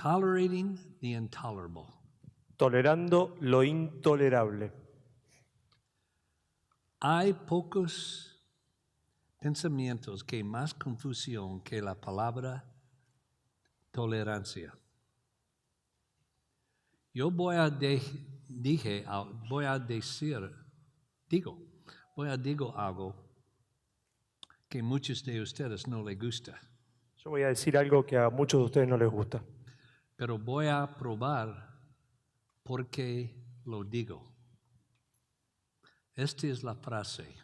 Tolerating the intolerable. Tolerando lo intolerable. Hay pocos pensamientos que más confusión que la palabra tolerancia. Yo voy a decir algo que muchos de ustedes no les gusta, Yo voy a decir algo que a muchos de ustedes no les gusta, pero voy a probar por qué lo digo. Esta es la frase.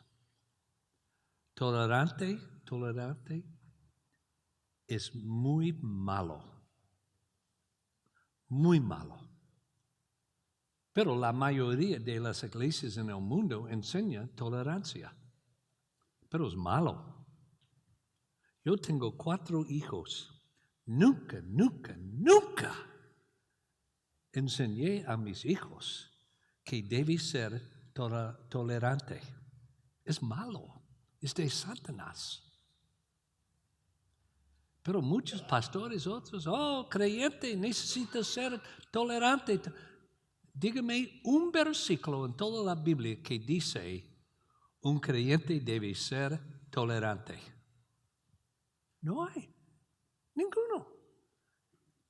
Tolerante es muy malo. Muy malo. Pero la mayoría de las iglesias en el mundo enseñan tolerancia. Pero es malo. Yo tengo 4 hijos. Nunca enseñé a mis hijos que debe ser tolerante. Es malo. Es de Satanás. Pero muchos pastores, otros, creyente, necesita ser tolerante. Dígame un versículo en toda la Biblia que dice un creyente debe ser tolerante. No hay. Ninguno.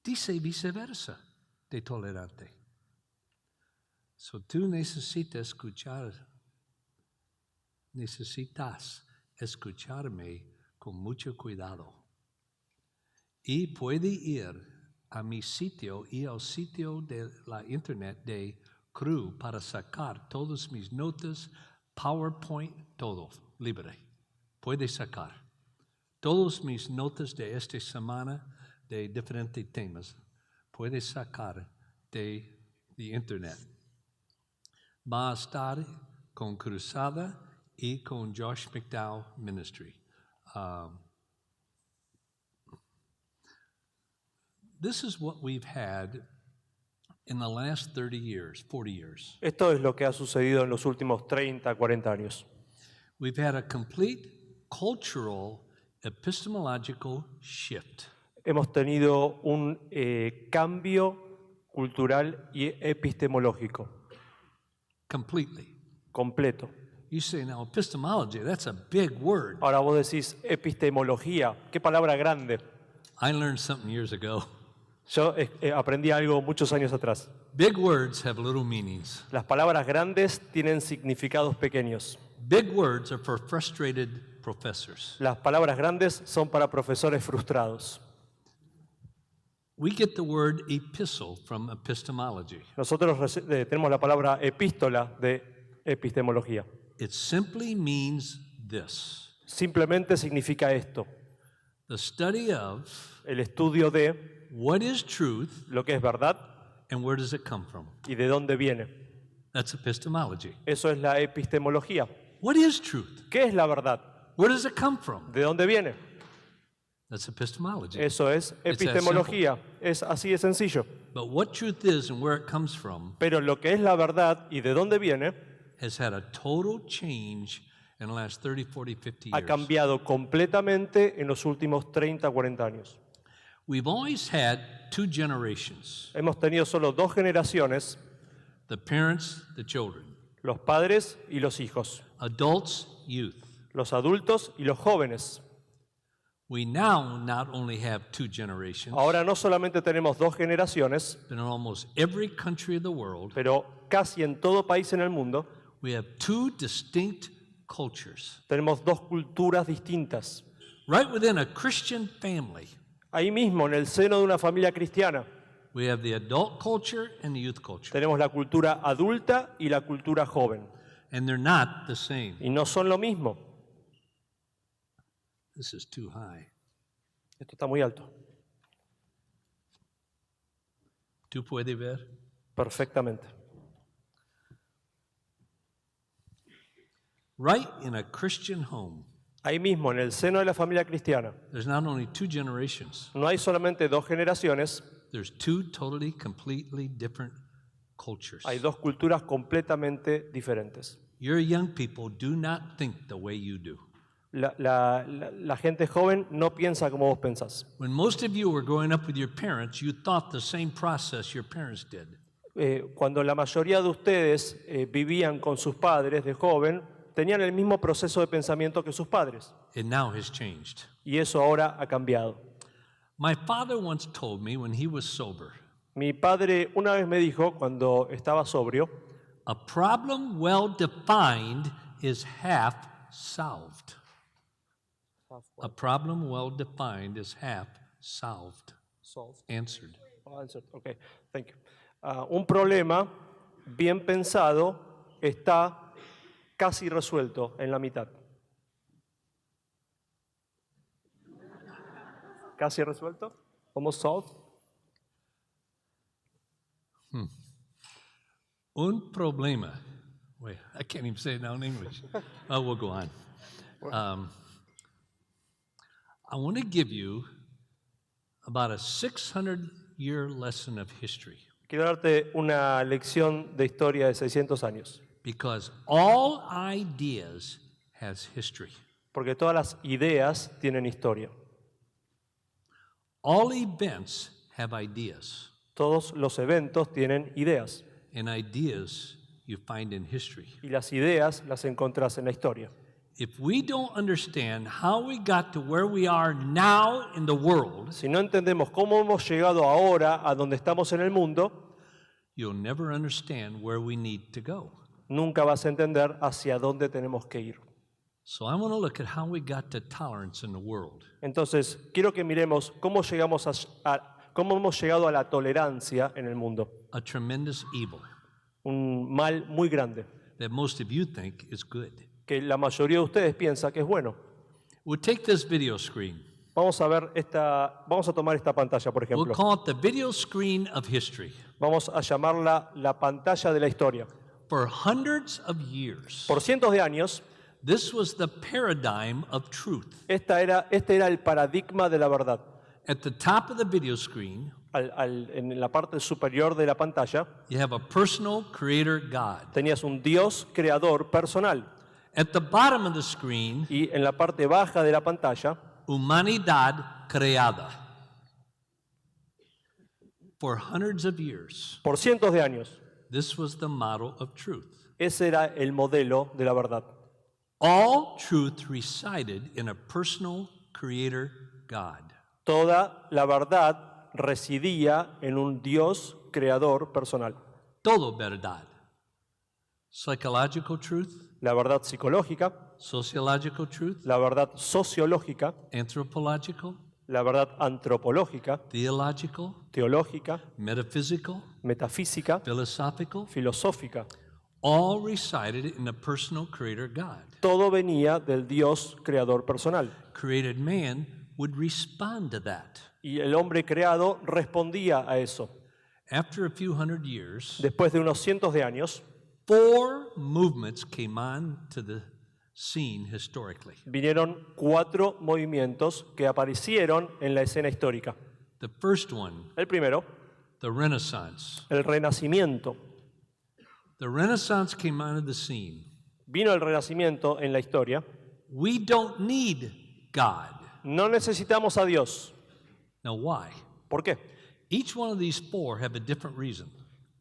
Dice viceversa de tolerante. Tú necesitas escucharme con mucho cuidado. Y puede ir a mi sitio y al sitio de la internet de Cru para sacar todas mis notas, PowerPoint, todo libre. Puede sacar todas mis notas de esta semana de diferentes temas. Puede sacar de internet. Va a estar con Cruzada y con Josh McDowell Ministry. This is what we've had in the last 30 years, 40 years. Esto es lo que ha sucedido en los últimos 30, 40 años. We've had a complete cultural, epistemological shift. Hemos tenido un cambio cultural y epistemológico Completely. completo. You say now, epistemology, that's a big word. Ahora vos decís epistemología, qué palabra grande. I learned something years ago. Yo aprendí algo muchos años atrás. Big words have little meanings. Las palabras grandes tienen significados pequeños. Big words are for frustrated professors. Las palabras grandes son para profesores frustrados. We get the word epistle from epistemology. Nosotros tenemos la palabra epístola de epistemología. It simply means this. Simplemente significa esto: The study of el estudio de what is truth lo que es verdad and where does it come from. y de dónde viene. That's epistemology. Eso es la epistemología. What is truth? ¿Qué es la verdad? Where does it come from? ¿De dónde viene? That's epistemology. Eso es epistemología. Es así de sencillo. But what truth is and where it comes from Pero lo que es la verdad y de dónde viene has had a total change in the last 30, 40, 50 ha years. cambiado completamente en los últimos 30, 40 años. We've always had 2 generations, Hemos tenido solo 2 generaciones, the parents, the children, los padres y los hijos, adults, youth. los adultos y los jóvenes. We now not only have 2 generations, Ahora no solamente tenemos 2 generaciones, but in almost every country of the world, pero casi en todo país en el mundo we have 2 distinct cultures. tenemos 2 culturas distintas. Right within a Christian family, Ahí mismo, en el seno de una familia cristiana, we have the adult culture and the youth culture, tenemos la cultura adulta y la cultura joven. and they're not the same. Y no son lo mismo. This is too high. Esto está muy alto. ¿Tú puedes ver? Perfectamente. Right in a Christian home, Ahí mismo, en el seno de la familia cristiana, there's not only 2 generations, no hay solamente 2 generaciones, there's 2 totally, completely different cultures. hay 2 culturas completamente diferentes. Your young people do not think the way you do. La gente joven no piensa como vos pensás. When most of you were growing up with your parents, you thought the same process your parents did. Cuando la mayoría de ustedes vivían con sus padres de joven, tenían el mismo proceso de pensamiento que sus padres. It now has changed. Y eso ahora ha cambiado. My father once told me when he was sober, Mi padre una vez me dijo, cuando estaba sobrio, a problem well defined is half solved. A problem well defined is half solved, answered. Okay, thank you. Un problema bien pensado está casi resuelto en la mitad. ¿Casi resuelto? Almost solved. Un problema. Wait, I can't even say it now in English. Oh, we'll go on. I want to give you about a 600-year lesson of history Quiero darte una lección de historia de 600 años, because all ideas has history. porque todas las ideas tienen historia. All events have ideas, Todos los eventos tienen ideas, and ideas you find in history. y las ideas las encontrás en la historia. If we don't understand how we got to where we are now in the world, Si no entendemos cómo hemos llegado ahora a donde estamos en el mundo, you'll never understand where we need to go. nunca vas a entender hacia dónde tenemos que ir. So I want to look at how we got to tolerance in the world. Entonces, quiero que miremos cómo cómo hemos llegado a la tolerancia en el mundo. A tremendous evil Un mal muy grande, that most of you think is good. que la mayoría de ustedes piensa que es bueno. We'll take this video screen. Vamos a tomar esta pantalla, por We'll ejemplo. call it the video screen of history. Vamos a llamarla la pantalla de la historia. For hundreds of years, Por cientos de años, this was the paradigm of truth. este era el paradigma de la verdad. At the top of the video screen, En la parte superior de la pantalla you have a personal creator God. tenías un Dios creador personal. At the bottom of the screen, Y en la parte baja de la pantalla, humanidad creada. For hundreds of years, por cientos de años, this was the model of truth. ese era el modelo de la verdad. All truth resided in a personal creator God. Toda la verdad residía en un Dios creador personal. Todo verdad. Psychological truth, La verdad psicológica, sociological truth, la verdad sociológica, anthropological, la verdad antropológica, theological, teológica, metaphysical, metafísica, philosophical, filosófica. all resided in a personal creator God. Todo venía del Dios creador personal. Created man would respond to that. Y el hombre creado respondía a eso. After a few hundred years, Después de unos cientos de años, 4 movements came on to the scene historically. vinieron 4 movimientos que aparecieron en la escena histórica. The first one, El primero, the Renaissance. el Renacimiento. The Renaissance came onto the scene. Vino el Renacimiento en la historia. We don't need God. No necesitamos a Dios. Now, why? ¿Por qué? Each one of these 4 have a different reason.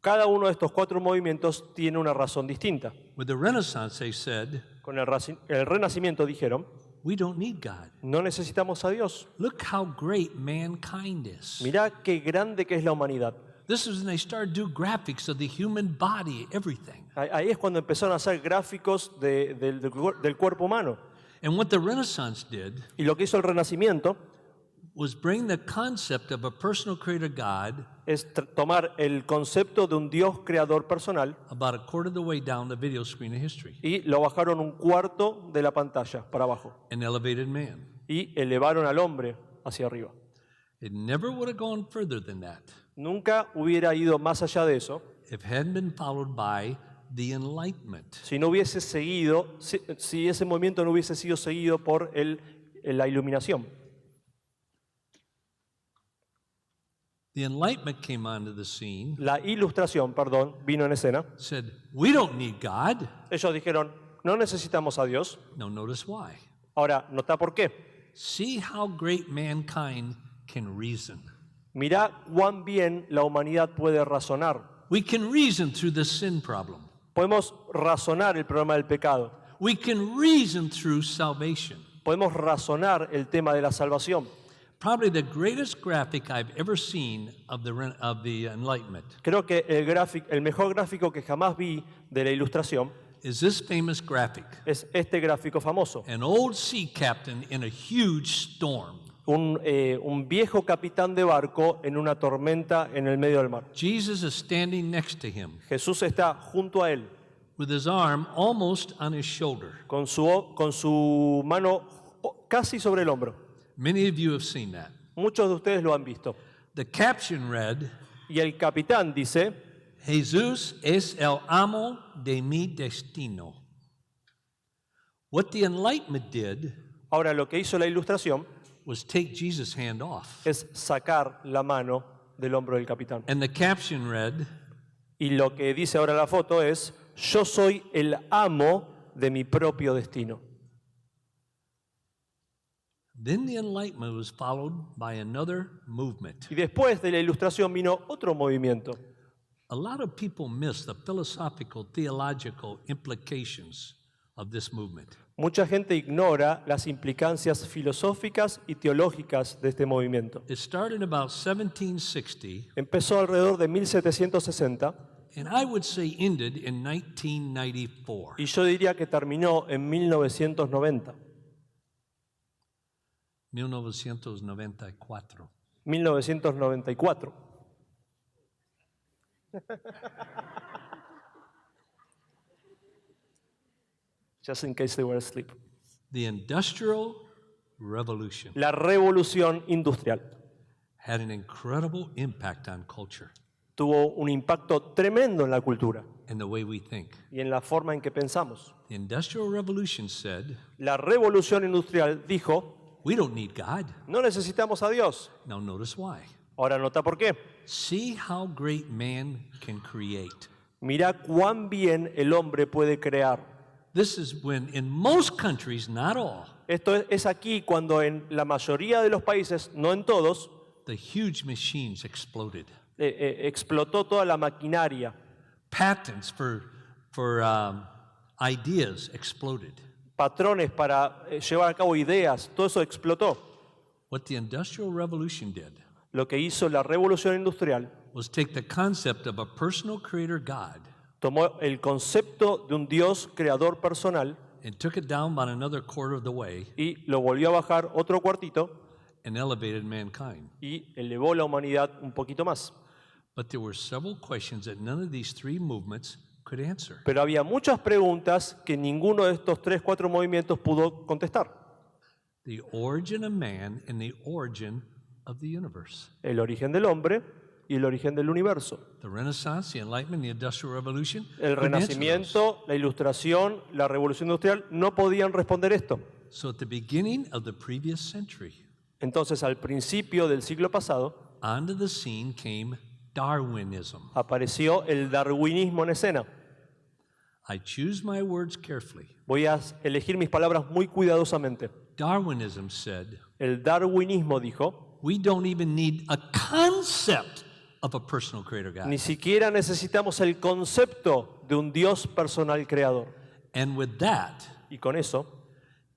Cada uno de estos 4 movimientos tiene una razón distinta. With the Renaissance, they said, Con el Renacimiento dijeron, we don't need God. no necesitamos a Dios. Look how great mankind is. Mirá qué grande que es la humanidad. This is when they started to do graphics of the human body, everything. Ahí es cuando empezaron a hacer gráficos del cuerpo humano. And what the Renaissance did Y lo que hizo el Renacimiento was bring the concept of a personal creator God es tomar el concepto de un Dios creador personal about a quarter of the way down the video screen of history y lo bajaron un cuarto de la pantalla para abajo and elevated man. y elevaron al hombre hacia arriba. It never would have gone further than that Nunca hubiera ido más allá de eso if it hadn't been followed by the Enlightenment. si no hubiese seguido, si ese movimiento no hubiese sido seguido por la iluminación. The Enlightenment came onto the scene, La ilustración, perdón, vino en escena. said, we don't need God. Ellos dijeron, no necesitamos a Dios. Now notice why. Ahora, nota por qué. See how great mankind can reason. Mirá cuán bien la humanidad puede razonar. We can reason through the sin problem. Podemos razonar el problema del pecado. We can reason through salvation. Podemos razonar el tema de la salvación. Probably the greatest graphic I've ever seen of the Enlightenment Creo que el mejor gráfico que jamás vi de la ilustración is this famous graphic. es este gráfico famoso. An old sea captain in a huge storm. Un viejo capitán de barco en una tormenta en el medio del mar. Jesus is standing next to him Jesús está junto a él, with his arm almost on his shoulder. con su mano casi sobre el hombro. Many of you have seen that. Muchos de ustedes lo han visto. The caption read, Y el capitán dice, Jesús es el amo de mi destino. What the Enlightenment did ahora lo que hizo la ilustración was take Jesus' hand off. es sacar la mano del hombro del capitán. And the caption read, Y lo que dice ahora la foto es, yo soy el amo de mi propio destino. then the Enlightenment was followed by another movement. Y después de la ilustración vino otro movimiento. A lot of people miss the philosophical, theological implications of this movement. Mucha gente ignora las implicancias filosóficas y teológicas de este movimiento. It started in about 1760, Empezó alrededor de 1760 and I would say ended in 1994. y yo diría que terminó en 1990. 1994. 1994. Just in case they were asleep. The Industrial Revolution La revolución industrial had an incredible impact on culture tuvo un impacto tremendo en la cultura and the way we think. y en la forma en que pensamos. The Industrial Revolution said, La revolución industrial dijo, we don't need God. no necesitamos a Dios. Now notice why. Ahora nota por qué. See how great man can create. Mira cuán bien el hombre puede crear. This is when in most countries, not all, Esto es aquí cuando en la mayoría de los países, no en todos, the huge machines exploded. explotó toda la maquinaria. Patents for ideas exploded. Patrones para llevar a cabo ideas, todo eso explotó. What the Industrial Revolution did Lo que hizo la revolución industrial was take the concept of a personal creator God tomó el concepto de un Dios creador personal and took it down about another quarter of the way y lo volvió a bajar otro cuartito and elevated mankind. y elevó la humanidad un poquito más. But there were several questions that none of these three movements could answer. Pero había muchas preguntas que ninguno de estos 3, 4 movimientos pudo contestar. The origin of man and the origin of the universe. El origen del hombre y el origen del universo. The Renaissance, the Enlightenment, the Industrial Revolution. El couldn't answer those. Renacimiento, la Ilustración, la Revolución Industrial no podían responder esto. So at the beginning of the previous century, Entonces, al principio del siglo pasado, onto the scene came Darwinism. apareció el darwinismo en escena. I choose my words carefully. Voy a elegir mis palabras muy cuidadosamente. Darwinism said, El darwinismo dijo, we don't even need a concept of a personal creator God. ni siquiera necesitamos el concepto de un Dios personal creador. And with that, Y con eso,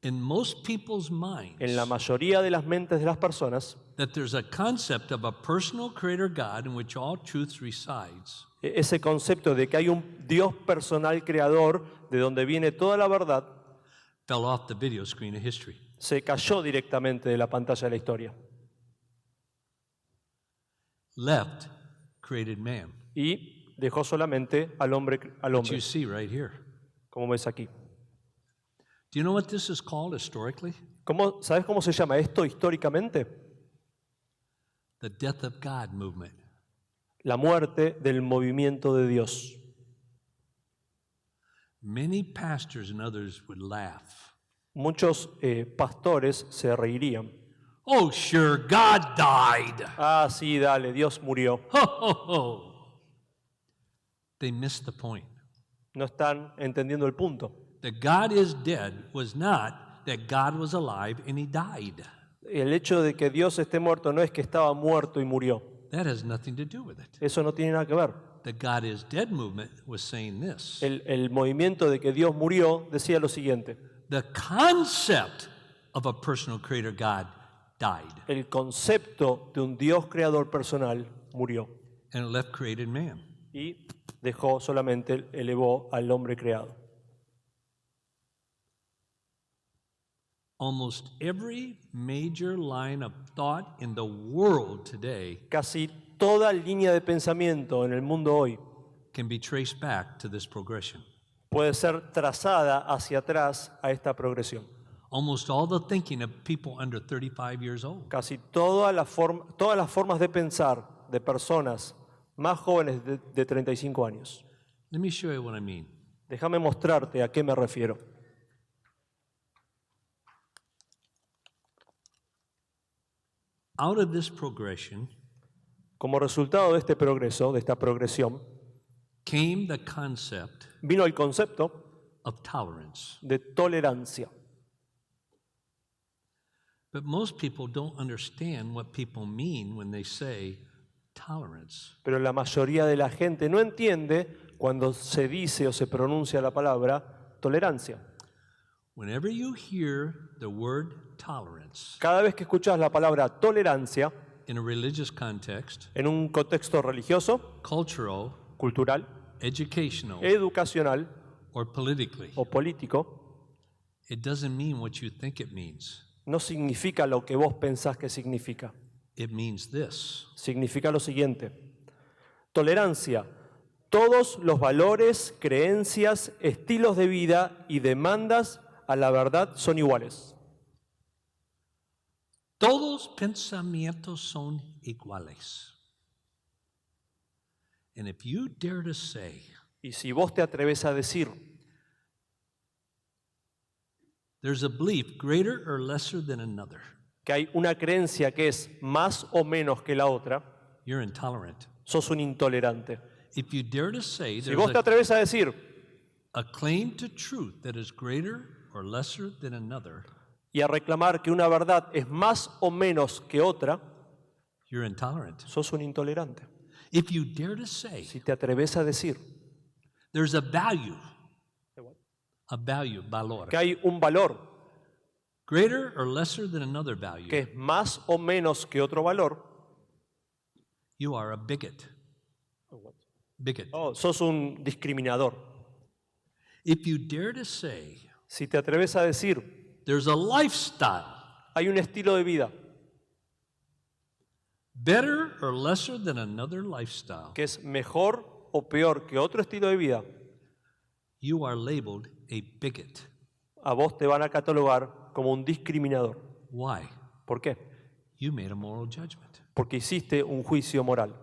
in most people's minds, en la mayoría de las mentes de las personas, that there's a concept of a personal creator God in which all truth resides, ese concepto de que hay un Dios personal creador de donde viene toda la verdad, fell off the video screen of history. se cayó directamente de la pantalla de la historia. Left created man, Y dejó solamente al hombre, which you see right here. como ves aquí. Do you know what this is called historically? ¿Sabes cómo se llama esto históricamente? The death of God movement. La muerte del movimiento de Dios. Many pastors and others would laugh. Muchos pastores se reirían. Oh, sure, God died. Ah, sí, dale, Dios murió. Ho, ho, ho. They missed the point. No están entendiendo el punto. That God is dead was not that God was alive and he died. El hecho de que Dios esté muerto no es que estaba muerto y murió. That has nothing to do with it. Eso no tiene nada que ver. The God is dead movement was saying this. El movimiento de que Dios murió decía lo siguiente. The concept of a personal creator God died El concepto de un Dios creador personal murió and it left created man. y dejó solamente, elevó al hombre creado. Almost every major line of thought in the world today Casi toda línea de pensamiento en el mundo hoy can be traced back to this progression. puede ser trazada hacia atrás a esta progresión. Almost all the thinking of people under 35 years old Casi todas las formas de pensar de personas más jóvenes de 35 años. Let me show you what I mean. Déjame mostrarte a qué me refiero. Out of this progression Como resultado de este progreso, de esta progresión, came the concept vino el concepto of tolerance. de tolerancia. But most people don't understand what people mean when they say tolerance. Pero la mayoría de la gente no entiende cuando se dice o se pronuncia la palabra tolerancia. Whenever you hear the word tolerance Cada vez que escuchas la palabra tolerancia in a religious context, en un contexto religioso, cultural, cultural, educational, educacional or politically, o político, it doesn't mean what you think it means. no significa lo que vos pensás que significa. It means this. Significa lo siguiente. Tolerancia. Todos los valores, creencias, estilos de vida y demandas a la verdad son iguales. Todos pensamientos son iguales. And if you dare to say Y si vos te atreves a decir there's a belief greater or lesser than another, que hay una creencia que es más o menos que la otra, you're intolerant. sos un intolerante. If you dare to say Si there's vos te atreves a decir a claim to truth that is greater or lesser than another, y a reclamar que una verdad es más o menos que otra, you're intolerant. sos un intolerante. If you dare to say Si te atreves a decir there's a value, valor, que hay un valor greater or lesser than another value, que es más o menos que otro valor, you are a bigot. Bigot. sos un discriminador. If you dare to say Si te atreves a decir there's a lifestyle hay un estilo de vida better or lesser than another lifestyle, que es mejor o peor que otro estilo de vida, you are labeled a bigot. a vos te van a catalogar como un discriminador. Why? ¿Por qué? You made a moral judgment. Porque hiciste un juicio moral.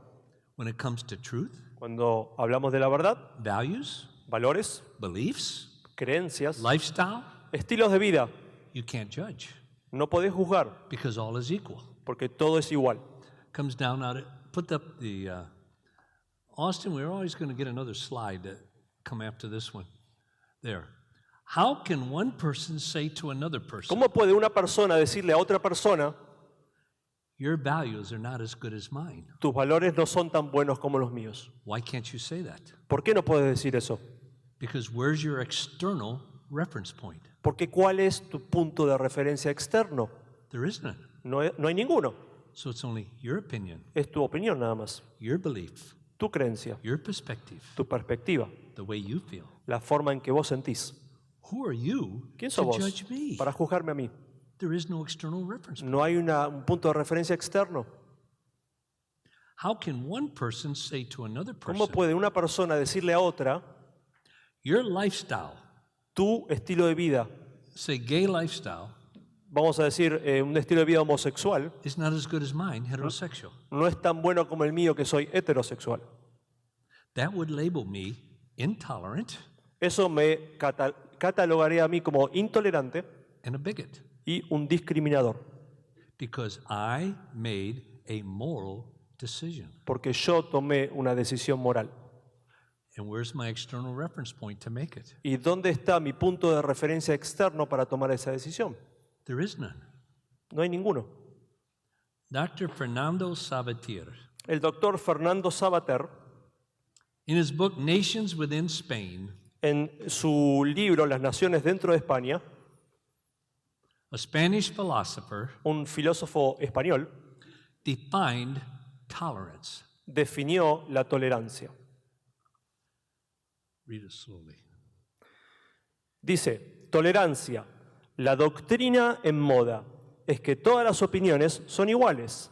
When it comes to truth, Cuando hablamos de la verdad, values, valores, beliefs, creencias, lifestyle, estilos de vida, you can't judge no podés juzgar because all is equal. porque todo es igual. Comes down out of, put up the, Austin, we're always going to get another slide to come after this one. There. How can one person say to another person, ¿Cómo puede una persona decirle a otra persona, your values are not as good as mine? tus valores no son tan buenos como los míos? Why can't you say that? ¿Por qué no puedes decir eso? Because where's your external reference point? Porque ¿cuál es tu punto de referencia externo? There is none. No hay ninguno. So it's only your opinion, Es tu opinión nada más, your belief, tu creencia, your perspective, tu perspectiva, the way you feel. la forma en que vos sentís. Who are you ¿Quién to sos vos judge me? para juzgarme a mí? There is no external reference point. No hay un punto de referencia externo. How can one person say to another ¿Cómo person, puede una persona decirle a otra, your lifestyle, tu estilo de vida, say gay lifestyle, vamos a decir un estilo de vida homosexual, is not as good as mine, heterosexual? no es tan bueno como el mío que soy heterosexual? That would label me intolerant Eso me catalogaría a mí como intolerante and a bigot y un discriminador, because I made a moral decision. porque yo tomé una decisión moral. And where's my external reference point to make it? ¿Y dónde está mi punto de referencia externo para tomar esa decisión? There is none. No hay ninguno. Dr. Fernando Sabatier, El doctor Fernando Sabater, in his book Nations Within Spain, en su libro Las Naciones dentro de España, a Spanish philosopher, un filósofo español defined tolerance. definió la tolerancia. Read it slowly. Dice, tolerancia, la doctrina en moda es que todas las opiniones son iguales.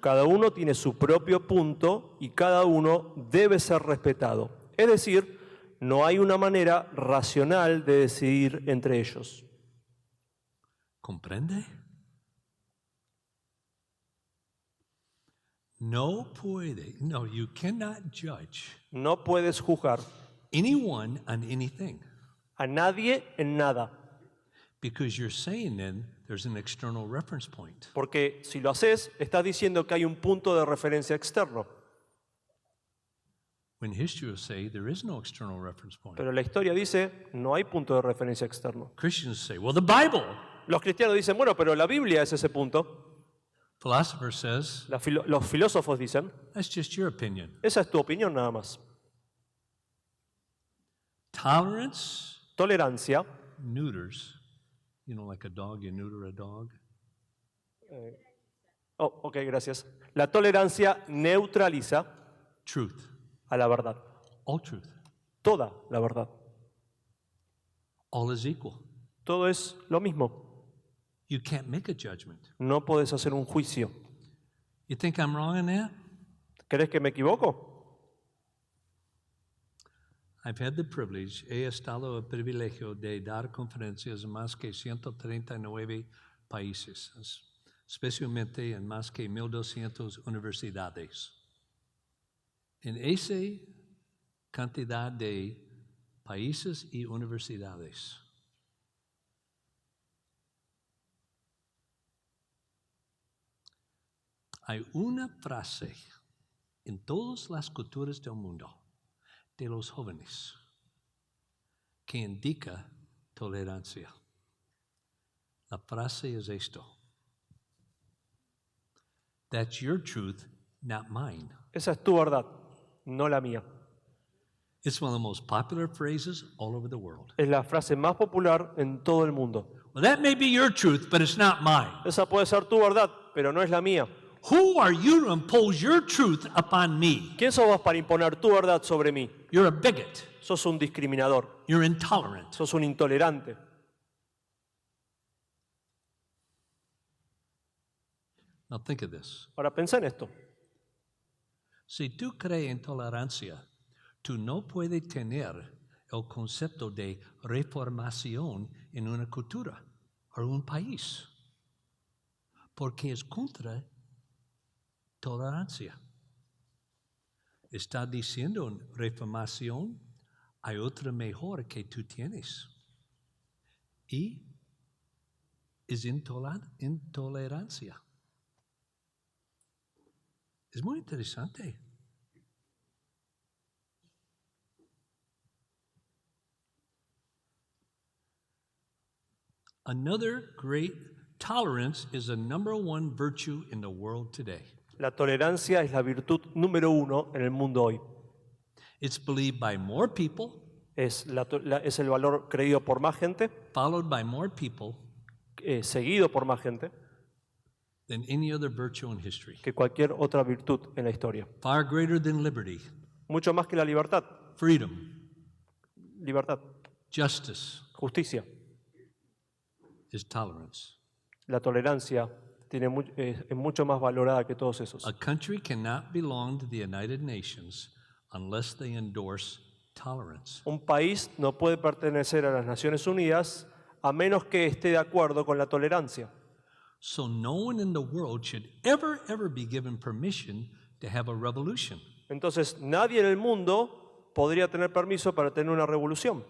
Cada uno tiene su propio punto y cada uno debe ser respetado. Es decir, no hay una manera racional de decidir entre ellos. ¿Comprende? No puede, no, you cannot judge No puedes juzgar anyone on anything a nadie en nada, because you're saying then there's an external reference point. porque si lo haces, estás diciendo que hay un punto de referencia externo. When history will say there is no external reference point. Pero la historia dice, no hay punto de referencia externo. Christians say, well, the Bible. Los cristianos dicen, bueno, pero la Biblia es ese punto. Philosopher says, Los filósofos dicen, that's just your opinion. esa es tu opinión nada más. Tolerance Tolerancia, neuters, you know, like a dog, you neuter a dog. oh, ok, gracias. La tolerancia neutraliza Truth, a la verdad, all truth, toda la verdad. all is equal. Todo es lo mismo. You can't make a judgment. No puedes hacer un juicio. You think I'm wrong in that? ¿Crees que me equivoco? I've had the privilege, he estado el privilegio de dar conferencias en más que 139 países, especialmente en más que 1,200 universidades. En esa cantidad de países y universidades, hay una frase en todas las culturas del mundo de los jóvenes que indica tolerancia. La frase es esto: that's your truth, not mine. Esa es tu verdad, no la mía. It's one of the most popular phrases all over the world. Es la frase más popular en todo el mundo. Well, that may be your truth, but it's not mine. Esa puede ser tu verdad, pero no es la mía. Who are you to impose your truth upon me? ¿Quién sos vos para imponer tu verdad sobre mí? You're a bigot. Sos un discriminador, You're intolerant. sos un intolerante. Now think of this. Ahora pensá en esto. Si tú crees en tolerancia, tú no puedes tener el concepto de reformación en una cultura o un país, porque es contra tolerancia. Está diciendo en reformación, hay otra mejor que tú tienes. Y es intolerancia. Es muy interesante. Another great tolerance is the number one virtue in the world today. La tolerancia es la virtud número 1 en el mundo hoy. It's believed by more people, Es el valor creído por más gente, followed by more people seguido por más gente, than any other virtue in history. que cualquier otra virtud en la historia. Far greater than liberty, Mucho más que la libertad. freedom, Libertad, justice justicia. is tolerance. La tolerancia es mucho más valorada que todos esos. A country cannot belong to the United Nations unless they endorse tolerance. Un país no puede pertenecer a las Naciones Unidas a menos que esté de acuerdo con la tolerancia. So no one in the world should ever be given permission to have a revolution. Entonces, nadie en el mundo podría tener permiso para tener una revolución.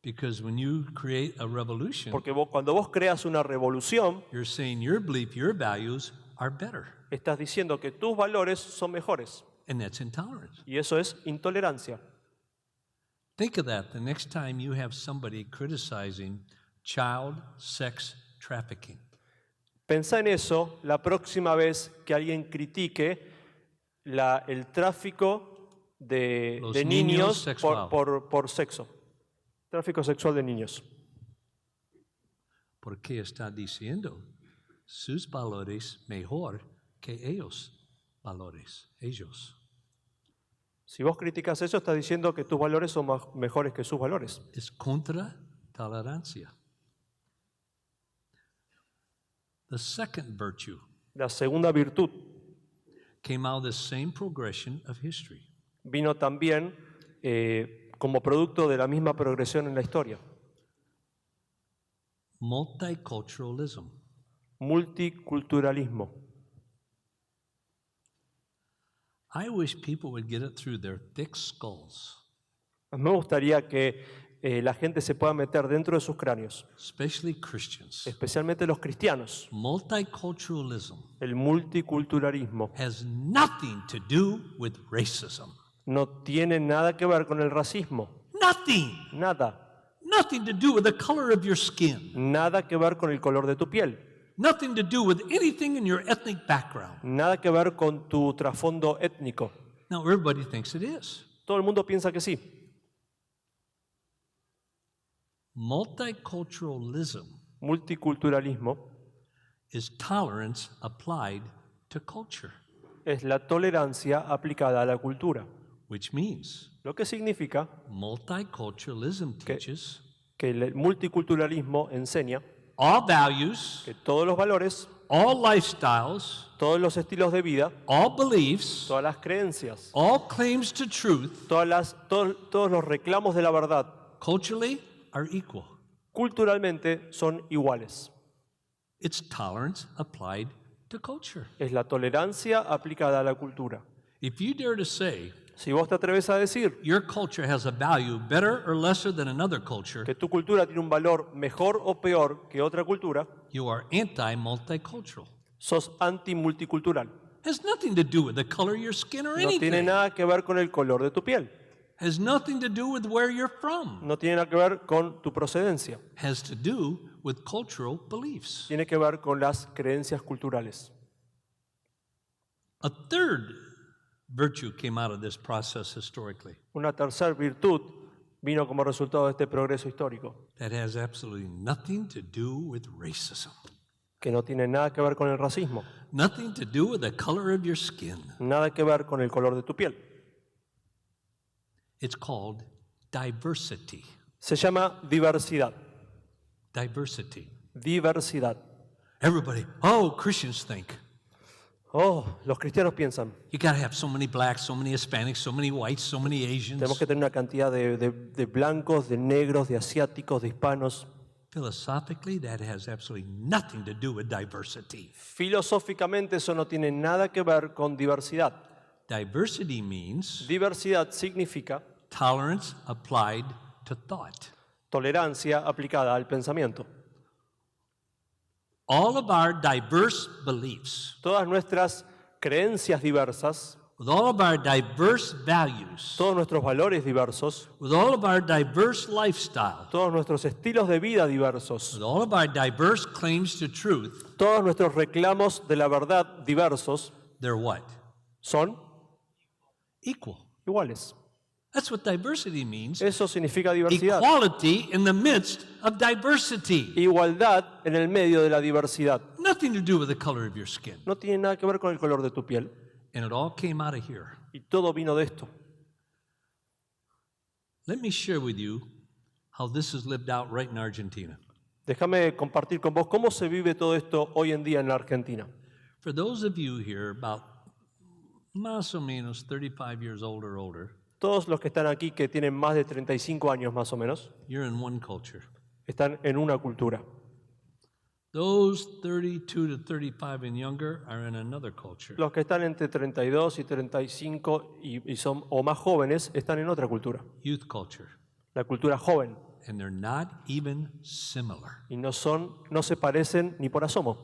Because when you create a revolution, Porque cuando vos creas una revolución, you're saying your belief, your values are better. estás diciendo que tus valores son mejores. And that's intolerance. Y eso es intolerancia. Think of that the next time you have somebody criticizing child sex trafficking. Pensá en eso la próxima vez que alguien critique el tráfico de Los de niños niños sexual. por sexo. Tráfico sexual de niños. Porque está diciendo sus valores mejor que ellos. Si vos criticas eso, estás diciendo que tus valores son mejores que sus valores. Es contra tolerancia. The second virtue La segunda virtud came out of the same progression of history. vino también como producto de la misma progresión en la historia. Multiculturalism. Multiculturalismo. I wish people would get it through their thick skulls, Me gustaría que la gente se pueda meter dentro de sus cráneos, especially Christians. especialmente los cristianos. Multiculturalism El multiculturalismo has nothing to do with racism. no tiene nada que ver con el racismo. Nothing. Nada. Nothing to do with the color of your skin. Nada que ver con el color de tu piel. Nothing to do with anything in your ethnic background. Nada que ver con tu trasfondo étnico. Now, everybody thinks it is. Todo el mundo piensa que sí. Multiculturalism Multiculturalismo is tolerance applied to culture, es la tolerancia aplicada a la cultura, which means lo que significa multiculturalism teaches que el multiculturalismo enseña all values, que todos los valores, all lifestyles, todos los estilos de vida, all beliefs, todas las creencias, all claims to truth todos los reclamos de la verdad, culturally are equal. culturalmente son iguales. It's tolerance applied to culture. Es la tolerancia aplicada a la cultura. If you dare to say Si vos te atreves a decir your culture has a value better or lesser than another culture, que tu cultura tiene un valor mejor o peor que otra cultura, you are anti-multicultural. sos antimulticultural. Has nothing to do with the color of your skin or No tiene anything. nada que ver con el color de tu piel. Has nothing to do with where you're from. No tiene nada que ver con tu procedencia. Has to do with cultural beliefs. Tiene que ver con las creencias culturales. A third virtue came out of this process historically Una tercera virtud vino como resultado de este progreso histórico, that has absolutely nothing to do with racism, que no tiene nada que ver con el racismo, nothing to do with the color of your skin. nada que ver con el color de tu piel. It's called diversity. Se llama diversidad. Diversity. Diversidad. Everybody, oh, Christians think Oh, los cristianos piensan, you got to have so many blacks, so many Hispanics, so many whites, so many Asians. tenemos que tener una cantidad de blancos, de negros, de asiáticos, de hispanos. Philosophically, that has absolutely nothing to do with diversity. Filosóficamente eso no tiene nada que ver con diversidad. Diversity means Diversidad significa tolerance applied to thought. tolerancia aplicada al pensamiento. All of our diverse beliefs, Todas nuestras creencias diversas, with all of our diverse values, todos nuestros valores diversos, with all of our diverse lifestyle, todos nuestros estilos de vida diversos, with all of our diverse claims to truth, todos nuestros reclamos de la verdad diversos, they're what? son Equal. iguales. That's what diversity means. Eso significa diversidad. Equality in the midst of diversity. Igualdad en el medio de la diversidad. Nothing to do with the color of your skin. No tiene nada que ver con el color de tu piel. And it all came out of here. Y todo vino de esto. Let me share with you how this is lived out right in Argentina. Déjame compartir con vos cómo se vive todo esto hoy en día en la Argentina. For those of you here about más o menos 35 years old or older, Todos los que están aquí, que tienen más de 35 años más o menos, you're in one culture. están en una cultura. Those 32 to 35 and younger are in another culture. Los que están entre 32 y 35 y son o más jóvenes están en otra cultura, Youth culture. la cultura joven, And they're not even similar. y no se parecen ni por asomo.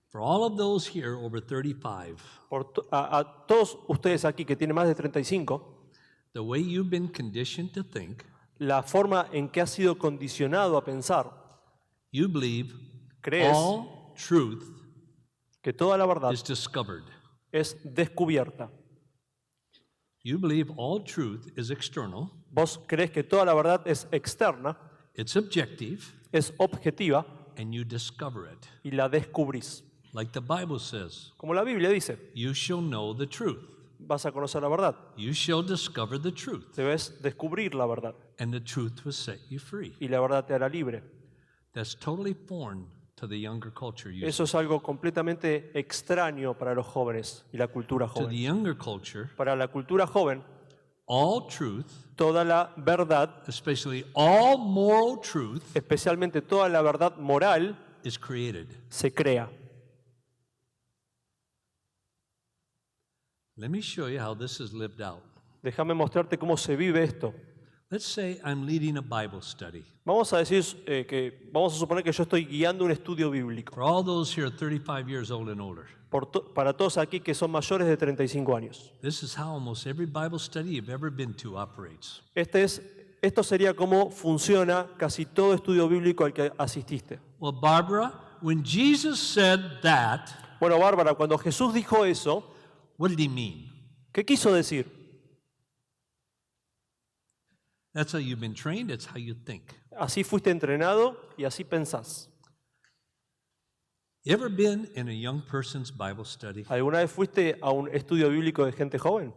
For all of those here over 35, A todos ustedes aquí que tienen más de 35, the way you've been conditioned to think, la forma en que has sido condicionado a pensar, you believe crees all truth que toda la verdad is discovered. es descubierta. You believe all truth is external, Vos crees que toda la verdad es externa, it's objective, es objetiva and you discover it. y la descubrís. Like the Bible says, Como la Biblia dice, you shall know the truth. vas a conocer la verdad, You shall discover the truth, debes descubrir la verdad and the truth will set you free. y la verdad te hará libre. That's totally foreign to the younger culture. Eso es algo completamente extraño para los jóvenes y la cultura To the joven. younger culture, Para la cultura joven, all truth, toda la verdad, especially all moral truth, especialmente toda la verdad moral, is created. se crea. Let me show you how this is lived out. Déjame mostrarte cómo se vive esto. Let's say I'm leading a Bible study. Vamos a suponer que yo estoy guiando un estudio bíblico. For all those here 35 years old and older, Para todos aquí que son mayores de 35 años. this is how almost every Bible study you've ever been to operates. Esto sería cómo funciona casi todo estudio bíblico al que asististe. Well, Barbara, when Jesus said that, Bueno, Bárbara, cuando Jesús dijo eso, what did he mean? ¿qué quiso decir? That's how you've been trained, it's how you think. Así fuiste entrenado y así pensás. You ever been in a young person's Bible study? ¿Alguna vez fuiste a un estudio bíblico de gente joven?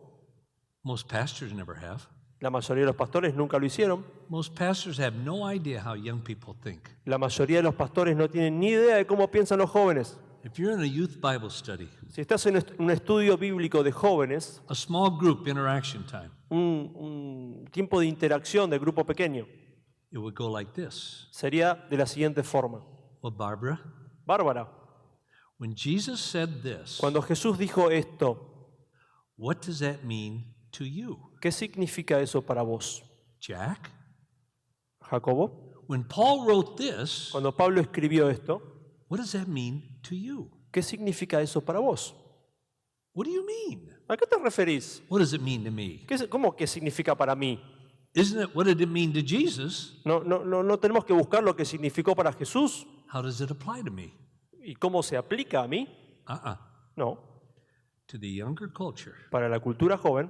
Most pastors never have. La mayoría de los pastores nunca lo hicieron. Most pastors have no idea how young people think. La mayoría de los pastores no tienen ni idea de cómo piensan los jóvenes. If you're in a youth Bible study, Si estás en un estudio bíblico de jóvenes, a small group interaction time, un tiempo de interacción de grupo pequeño, it would go like this. sería de la siguiente forma. Well, Barbara, Bárbara, when Jesus said this, cuando Jesús dijo esto, what does that mean to you? ¿qué significa eso para vos? Jack? Jacobo, When Paul wrote this, cuando Pablo escribió esto, what does that mean to you? ¿qué significa eso para vos? What do you mean? ¿A qué te referís? What does it mean to me? ¿Cómo que significa para mí? Isn't it what did it mean to Jesus? No tenemos que buscar lo que significó para Jesús How does it apply to me? y cómo se aplica a mí. Uh-uh. No, To the younger culture, para la cultura joven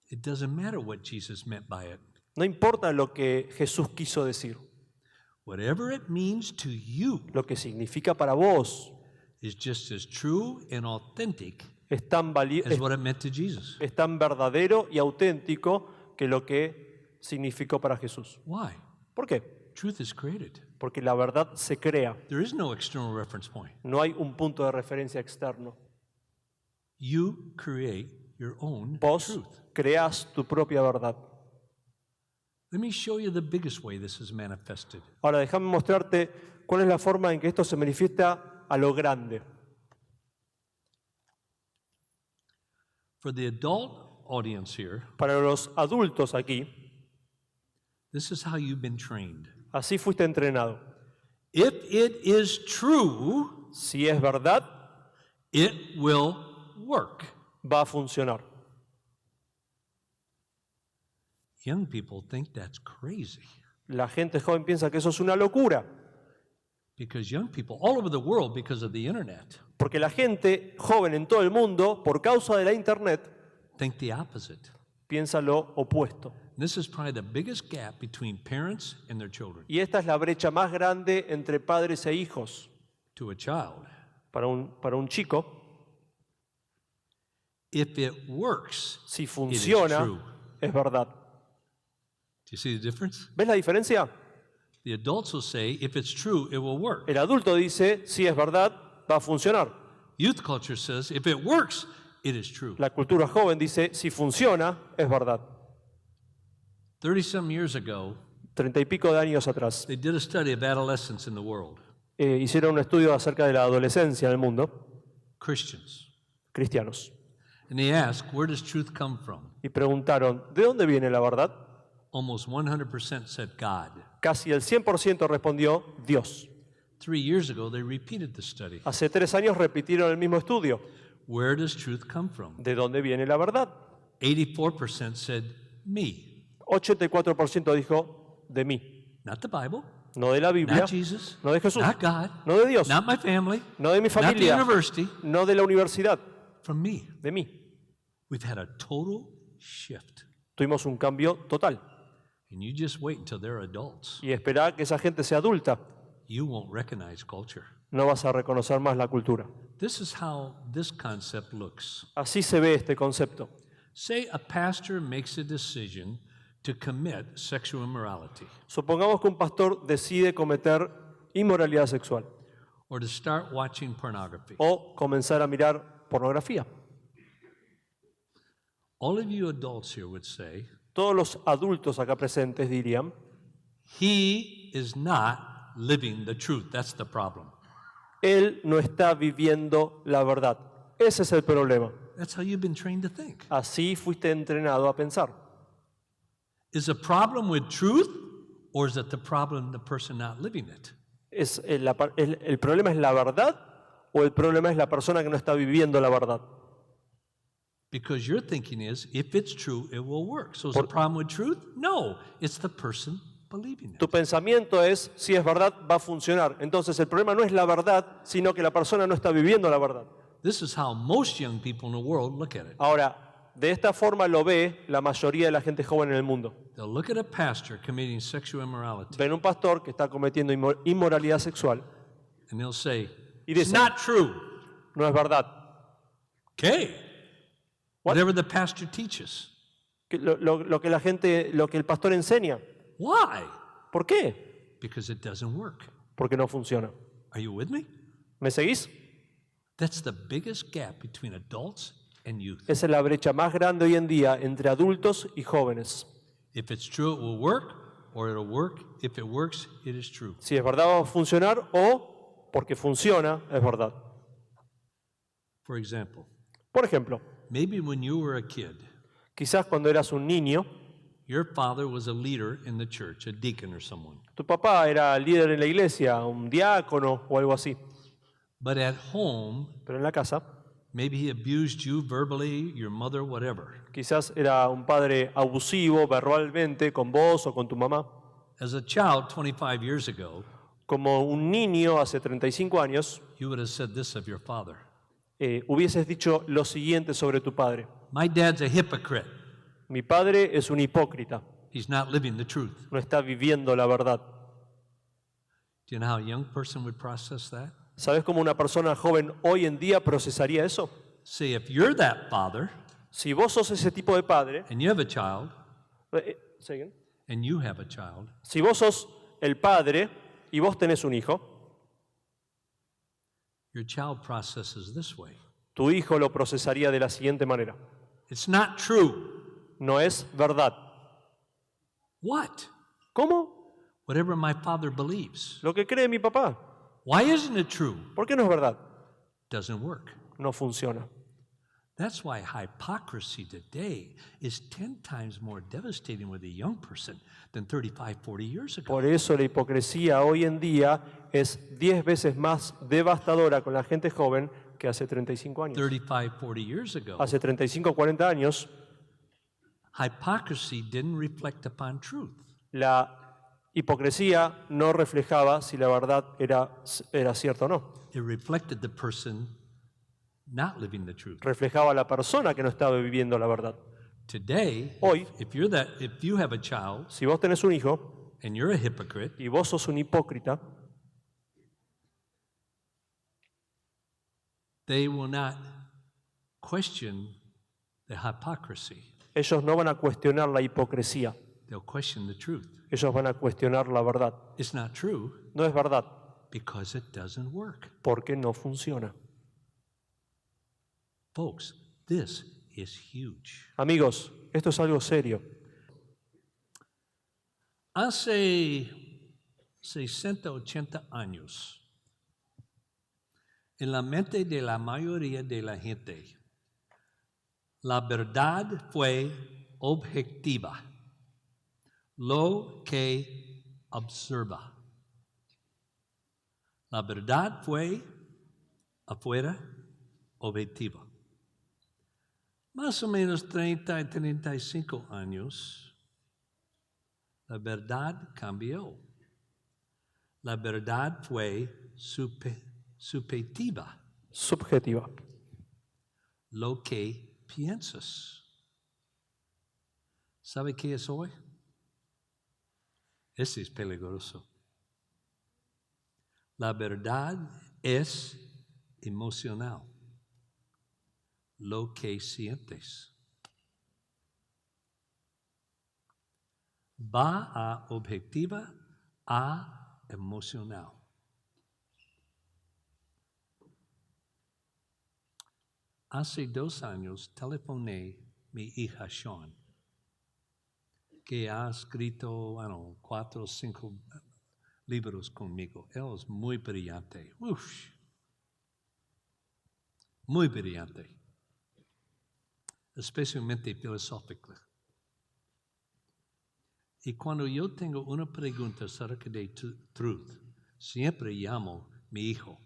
it doesn't matter what Jesus meant by it. no importa lo que Jesús quiso decir. Whatever it means to you Lo que significa para vos is just as true and authentic es tan, as what it meant to Jesus. es tan verdadero y auténtico que lo que significó para Jesús. Why? ¿Por qué? Truth is created. Porque la verdad se crea. There is no external reference point. No hay un punto de referencia externo. You create your own Vos truth. creás tu propia verdad. Let me show you the biggest way this is manifested. Ahora déjame mostrarte cuál es la forma en que esto se manifiesta a lo grande. For the adult audience here, Para los adultos aquí, this is how you've been trained. así fuiste entrenado. If it is true, Si es verdad, it will work. va a funcionar. Young people think that's crazy La gente joven piensa que eso es una locura, because young people all over the world, because of the internet, porque la gente joven en todo el mundo, por causa de la internet, think the opposite. piensa lo opuesto. This is probably the biggest gap between parents and their children. Y esta es la brecha más grande entre padres e hijos. To a child, Para un chico, if it works, si funciona, true. es verdad. do you see the difference? ¿Ves la diferencia? The adults will say, if it's true, it will work. El adulto dice, si es verdad, va a funcionar. Youth culture says, if it works, it is true. La cultura joven dice, si funciona, es verdad. 30-some years ago, 30 y pico de años atrás, they did a study of adolescence in the world, hicieron un estudio acerca de la adolescencia en el mundo, Christians. cristianos, And they asked, where does truth come from? y preguntaron, ¿de dónde viene la verdad? Almost 100% said God. Casi el 100% respondió, Dios. 3 years ago, they repeated the study. Hace 3 años repitieron el mismo estudio. Where does truth come from? ¿De dónde viene la verdad? 84% said me, 84% dijo de mí, not the Bible, no de la Biblia, not Jesus, no de Jesús, not God, no de Dios, not my family, no de mi not the familia, university, no de la universidad, from me. de mí. We've had a total shift. Tuvimos un cambio total. And you just wait until they're adults. Y esperá que esa gente sea adulta. You won't recognize culture. No vas a reconocer más la cultura. This is how this concept looks. Así se ve este concepto. Say a pastor makes a decision to commit sexual immorality Supongamos que un pastor decide cometer inmoralidad sexual or to start watching pornography. o comenzar a mirar pornografía. All of you adults here would say, Todos los adultos acá presentes dirían, he is not living the truth. That's the problem. él no está viviendo la verdad. Ese es el problema. That's how you've been trained to think. Así fuiste entrenado a pensar. Is the problem with truth or is it the problem the person not living it? ¿El problema es la verdad o el problema es la persona que no está viviendo la verdad? Because your thinking is, if it's true, it will work. So is the problem with truth? No, it's the person believing it. Tu pensamiento es, si es verdad, va a funcionar. Entonces el problema no es la verdad, sino que la persona no está viviendo la verdad. This is how most young people in the world look at it. Ahora, de esta forma lo ve la mayoría de la gente joven en el mundo. They'll look at a pastor committing sexual immorality Ven un pastor que está cometiendo inmoralidad sexual and they'll say, y it's dicen, not true. no es verdad. Okay. What? Whatever the pastor teaches. Lo que el pastor enseña. Why? ¿Por qué? Because it doesn't work. Porque no funciona. Are you with me? ¿Me seguís? That's the biggest gap between adults and youth. Esa es la brecha más grande hoy en día entre adultos y jóvenes. If it's true, it will work, or it'll work. If it works, it is true. Si es verdad va a funcionar o porque funciona es verdad. For example, Por ejemplo, maybe when you were a kid, quizás cuando eras un niño, your father was a leader in the church, a deacon or someone. tu papá era líder en la iglesia, un diácono o algo así. But at home, Pero en la casa, maybe he abused you verbally, your mother, whatever. quizás era un padre abusivo verbalmente con vos o con tu mamá. As a child 25 years ago, Como un niño hace 35 años, you would have said this of your father. hubieses dicho lo siguiente sobre tu padre. My dad's a hypocrite. Mi padre es un hipócrita, He's not living the truth. no está viviendo la verdad. Do you know how a young person would process that? ¿Sabes cómo una persona joven hoy en día procesaría eso? Say, if you're that father Si vos sos ese tipo de padre, and you have a child, ¿say again? and you have a child, Si vos sos el padre y vos tenés un hijo, your child processes this way. tu hijo lo procesaría de la siguiente manera. It's not true. No es verdad. What? ¿Cómo? Whatever my father believes. Lo que cree mi papá. Why isn't it true? ¿Por qué no es verdad? Doesn't work. No funciona. That's why hypocrisy today is 10 times more devastating with a young person than 35, 40 years ago. Por eso la hipocresía hoy en día es 10 veces más devastadora con la gente joven que hace 35 años. 35, 40 years ago, Hace 35 o 40 años, hypocrisy didn't reflect upon truth. la hipocresía no reflejaba si la verdad era cierta o no. It reflected the person not living the truth. Reflejaba a la persona que no estaba viviendo la verdad. Today, Hoy, if you have a child si vos tenés un hijo and you're a hypocrite, y vos sos un hipócrita, they will not question the hypocrisy. ellos no van a cuestionar la hipocresía. They'll question the truth. Ellos van a cuestionar la verdad. It's not true No es verdad, because it doesn't work. porque no funciona. Folks, this is huge. Amigos, esto es algo serio. Hace 60, 80 años, en la mente de la mayoría de la gente, la verdad fue objetiva, lo que observa. La verdad fue afuera, objetiva. más o menos 30 y 35 años, la verdad cambió. La verdad fue subjetiva, Subjetiva. lo que piensas. ¿Sabe qué es hoy? Ese es peligroso. La verdad es emocional, lo que sientes. Va a objetiva a emocional. Hace 2 años telefoné a mi hija Sean, que ha escrito, 4 o 5 libros conmigo. Él es muy brillante. Uf, muy brillante. Especialmente filosófico. Y cuando yo tengo una pregunta acerca de truth, siempre llamo a mi hijo,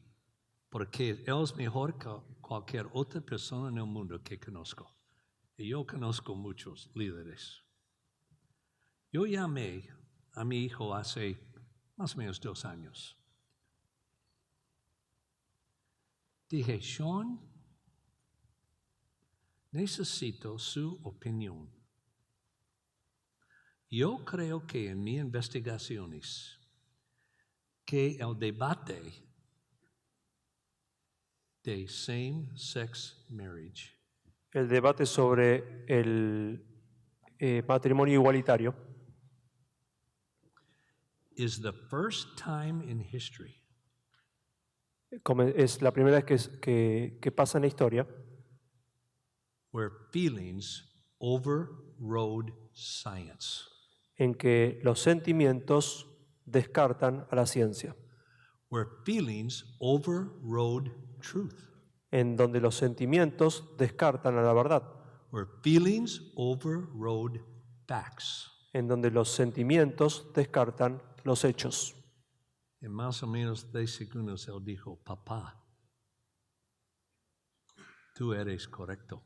porque él es mejor que cualquier otra persona en el mundo que conozco. Y yo conozco muchos líderes. Yo llamé a mi hijo hace más o menos 2 años. Dije, Sean, necesito su opinión. Yo creo que en mis investigaciones, que el debate de same-sex marriage El debate sobre el matrimonio igualitario is the first time in history es la primera vez que pasa en la historia where feelings overrode science. en que los sentimientos descartan a la ciencia, Where feelings overrode truth. en donde los sentimientos descartan a la verdad, Where feelings overrode facts. en donde los sentimientos descartan los hechos. En más o menos 10 segundos él dijo, papá, tú eres correcto.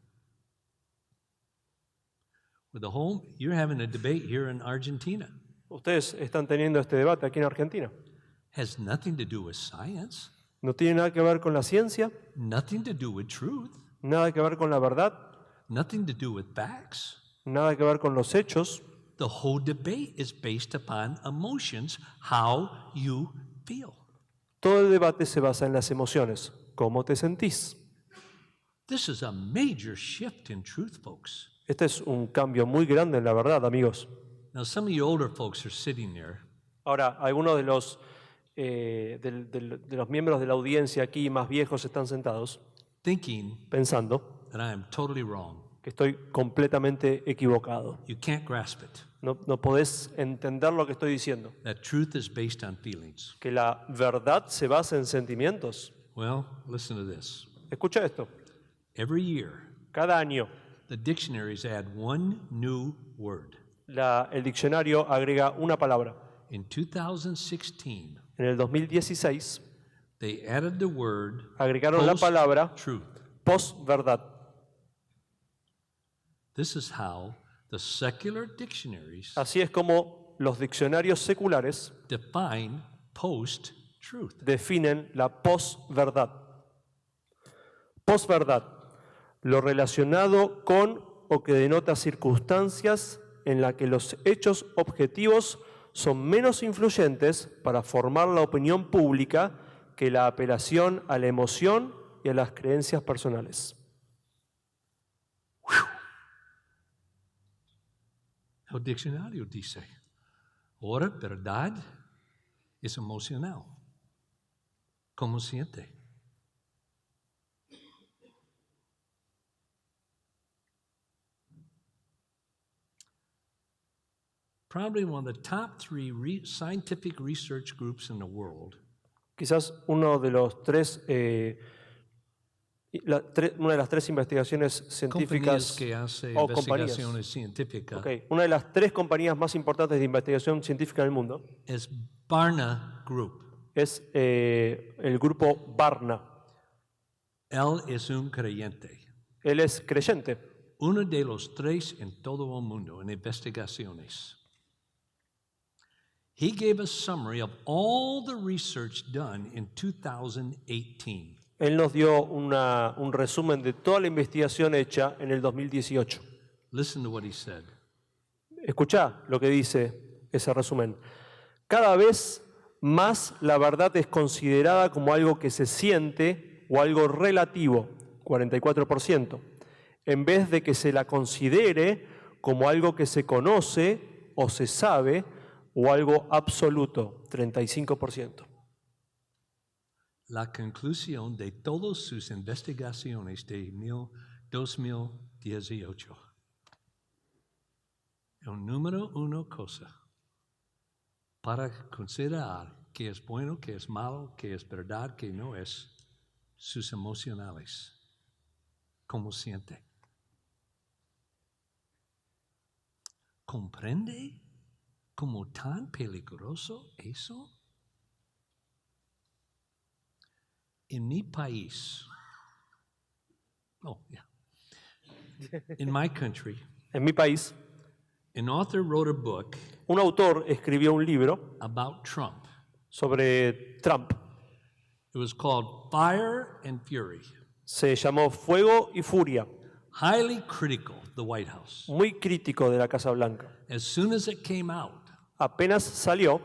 With the home, you're having a debate here in Argentina. Ustedes están teniendo este debate aquí en Argentina. Has nothing to do with science, No tiene nada que ver con la ciencia, nothing to do with truth, nada que ver con la verdad, nothing to do with facts. nada que ver con los hechos. The whole debate is based upon emotions, how you feel. Todo el debate se basa en las emociones. ¿Cómo te sentís? This is a major shift in truth, folks. Este es un cambio muy grande en la verdad, amigos. Now, some of you older folks are sitting there, Ahora, algunos de los miembros de la audiencia aquí más viejos están sentados thinking pensando that I am totally wrong. que estoy completamente equivocado. You can't grasp it. No podés entender lo que estoy diciendo. That truth is based on feelings. Que la verdad se basa en sentimientos. Well, listen to this. Escucha esto. Every year, Cada año the dictionaries add one new word. el diccionario agrega una palabra. In 2016, En el 2016 they added the word agregaron la palabra truth. posverdad. This is how the secular dictionaries Así es como los diccionarios seculares define post-truth. definen la posverdad. Posverdad, lo relacionado con o que denota circunstancias en las que los hechos objetivos son menos influyentes para formar la opinión pública que la apelación a la emoción y a las creencias personales. El diccionario dice, ahora verdad es emocional. ¿Cómo siente? Probably one of the top 3 scientific research groups in the world Quizás uno de los una de las 3 investigaciones compañías científicas que hace o compañías. investigaciones científicas Una de las 3 compañías más importantes de investigación científica del mundo es Barna Group. es el grupo Barna. Él es un creyente, Él es creyente, Uno de los 3 en todo el mundo en investigaciones. He gave a summary of all the research done in 2018. Él nos dio un resumen de toda la investigación hecha en el 2018. Listen to what he said. Escuchá lo que dice ese resumen. Cada vez más la verdad es considerada como algo que se siente o algo relativo, 44%, en vez de que se la considere como algo que se conoce o se sabe o algo absoluto, 35%. La conclusión de todas sus investigaciones de 2018. El número 1 cosa para considerar qué es bueno, qué es malo, qué es verdad, qué no es, sus emocionales. ¿Cómo siente? ¿Comprende cómo tan peligroso eso? En mi país, in my country, En mi país, an author wrote a book un autor escribió un libro about Trump. sobre Trump. It was called Fire and Fury, Se llamó Fuego y Furia, highly critical of the White House. muy crítico de la Casa Blanca. As soon as it came out, Apenas salió,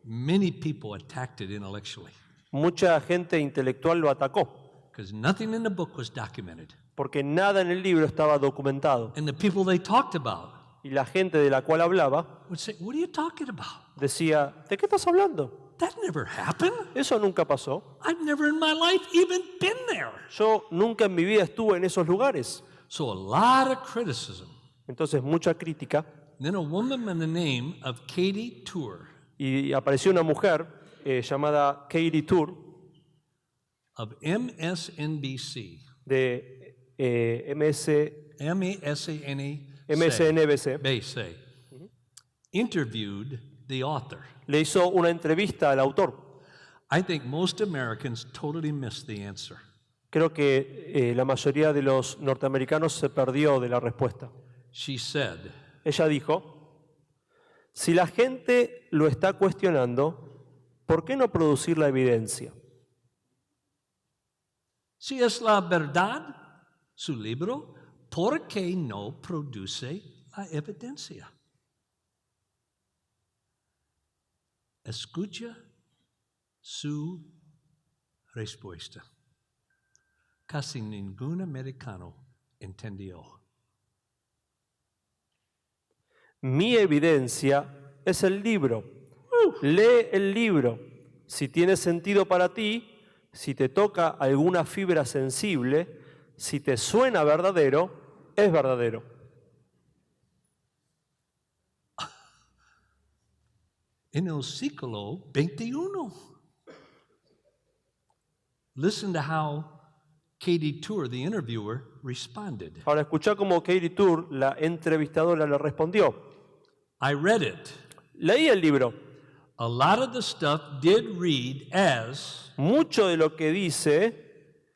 many people attacked it intellectually mucha gente intelectual lo atacó, because nothing in the book was documented. porque nada en el libro estaba documentado. And the people they talked about Y la gente de la cual hablaba would say, "What are you talking about? decía, ¿de qué estás hablando? That never happened. Eso nunca pasó. I've never in my life even been there." Yo nunca en mi vida estuve en esos lugares. So a lot of criticism. Entonces, mucha crítica. Then a woman by the name of Katie Tour Y apareció una mujer llamada Katie Tour of MSNBC, de MSNBC, MSNBC. interviewed the author. Le hizo una entrevista al autor. I think most Americans totally missed the answer. Creo que la mayoría de los norteamericanos se perdió de la respuesta. She said, Ella dijo, si la gente lo está cuestionando, ¿por qué no producir la evidencia? si es la verdad su libro, ¿por qué no produce la evidencia? Escucha su respuesta. Casi ningún americano entendió. Mi evidencia es el libro. Lee el libro. Si tiene sentido para ti, si te toca alguna fibra sensible, si te suena verdadero, es verdadero. En el siglo XXI. Listen to how Katie Tour, the interviewer, responded. Ahora escuchá cómo Katie Tour, la entrevistadora, le respondió. I read it. Leí el libro. A lot of the stuff did read as, Mucho de lo que dice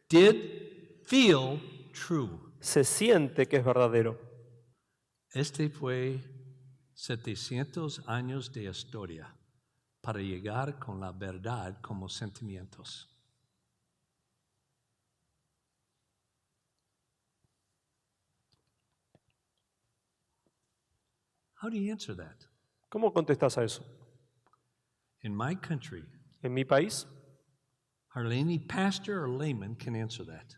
did feel true. se siente que es verdadero. Este fue 700 años de historia para llegar con la verdad como sentimientos. How do you answer that? ¿Cómo contestás a eso? In my country, En mi país, hardly any pastor or layman can answer that.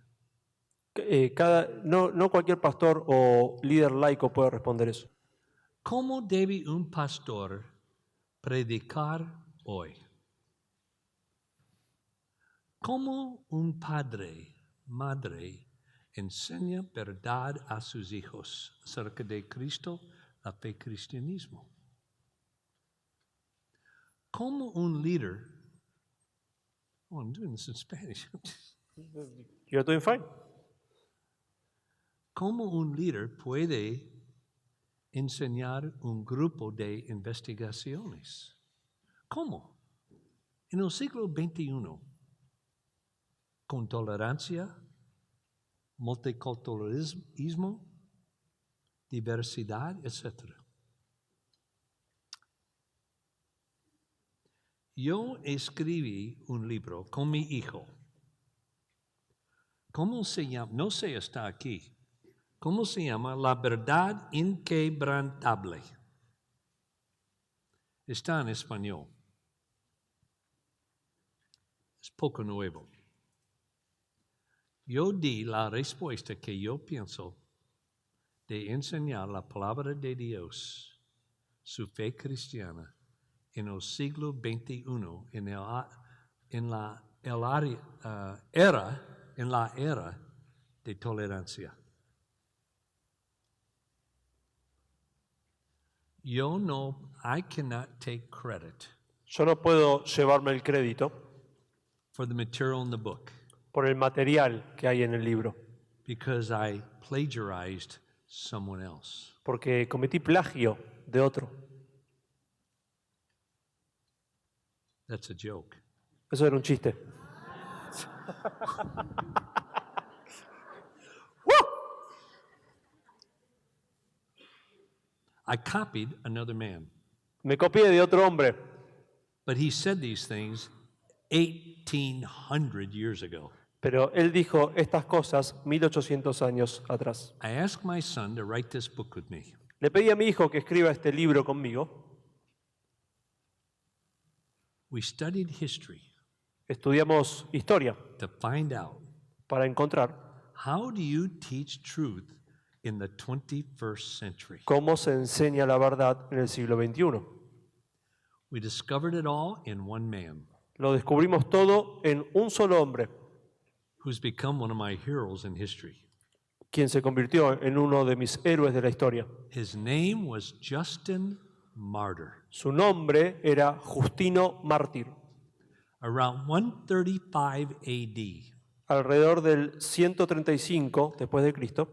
no cualquier pastor o líder laico puede responder eso. ¿Cómo debe un pastor predicar hoy? ¿Cómo un padre, madre, enseña verdad a sus hijos acerca de Cristo, la fe cristianismo? ¿Cómo un líder? Oh, I'm doing this in Spanish. You're doing fine. ¿Cómo un líder puede enseñar un grupo de investigaciones? ¿Cómo? En el siglo XXI, con tolerancia, multiculturalismo, diversidad, etc. Yo escribí un libro con mi hijo. ¿Cómo se llama? No sé, está aquí. ¿Cómo se llama? La verdad inquebrantable. Está en español. Es poco nuevo. Yo di la respuesta que yo pienso de enseñar la palabra de Dios, su fe cristiana, en el siglo XXI, en la era de tolerancia. I cannot take credit Yo no puedo llevarme el crédito for the material in the book por el material que hay en el libro, because I plagiarized someone else. porque cometí plagio de otro. That's a joke. Eso era un chiste. I copied another man, Me copié de otro hombre, but he said these things 1,800 years ago. pero él dijo estas cosas 1800 años atrás. I asked my son to write this book with me. Le pedí a mi hijo que escriba este libro conmigo. We studied history Estudiamos historia to find out para encontrar how do you teach truth in the 21st century. cómo se enseña la verdad en el siglo XXI. We discovered it all in one man Lo descubrimos todo en un solo hombre, who's become one of my heroes in history. quien se convirtió en uno de mis héroes de la historia. His name was Justin Martyr. Su nombre era Justino Mártir. Around 135 AD, Alrededor del 135 después de Cristo,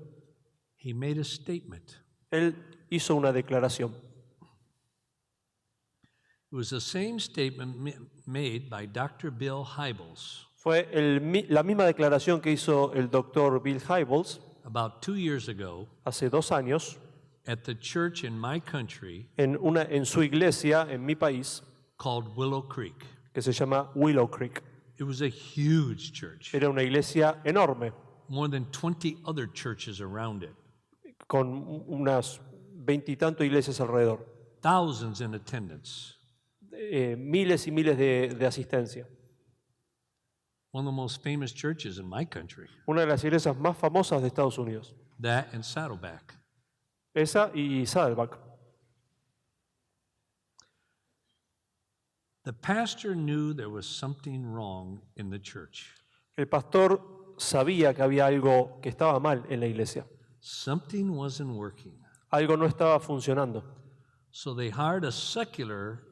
he made a statement. él hizo una declaración. It was the same statement made by Dr. Bill Hybels Fue la misma declaración que hizo el doctor Bill Hybels about 2 years ago hace 2 años at the church in my country en su iglesia en mi país, called Willow Creek. que se llama Willow Creek. It was a huge church, Era una iglesia enorme, more than 20 other churches around it, con unas 20 y tantas iglesias alrededor, thousands in attendance. miles y miles de asistencia. One of the most famous churches in my country, Una de las iglesias más famosas de Estados Unidos. that and Saddleback. Esa y Saddleback. The pastor knew there was something wrong in the church. El pastor sabía que había algo que estaba mal en la iglesia. Something wasn't working. Algo no estaba funcionando. So they hired a secular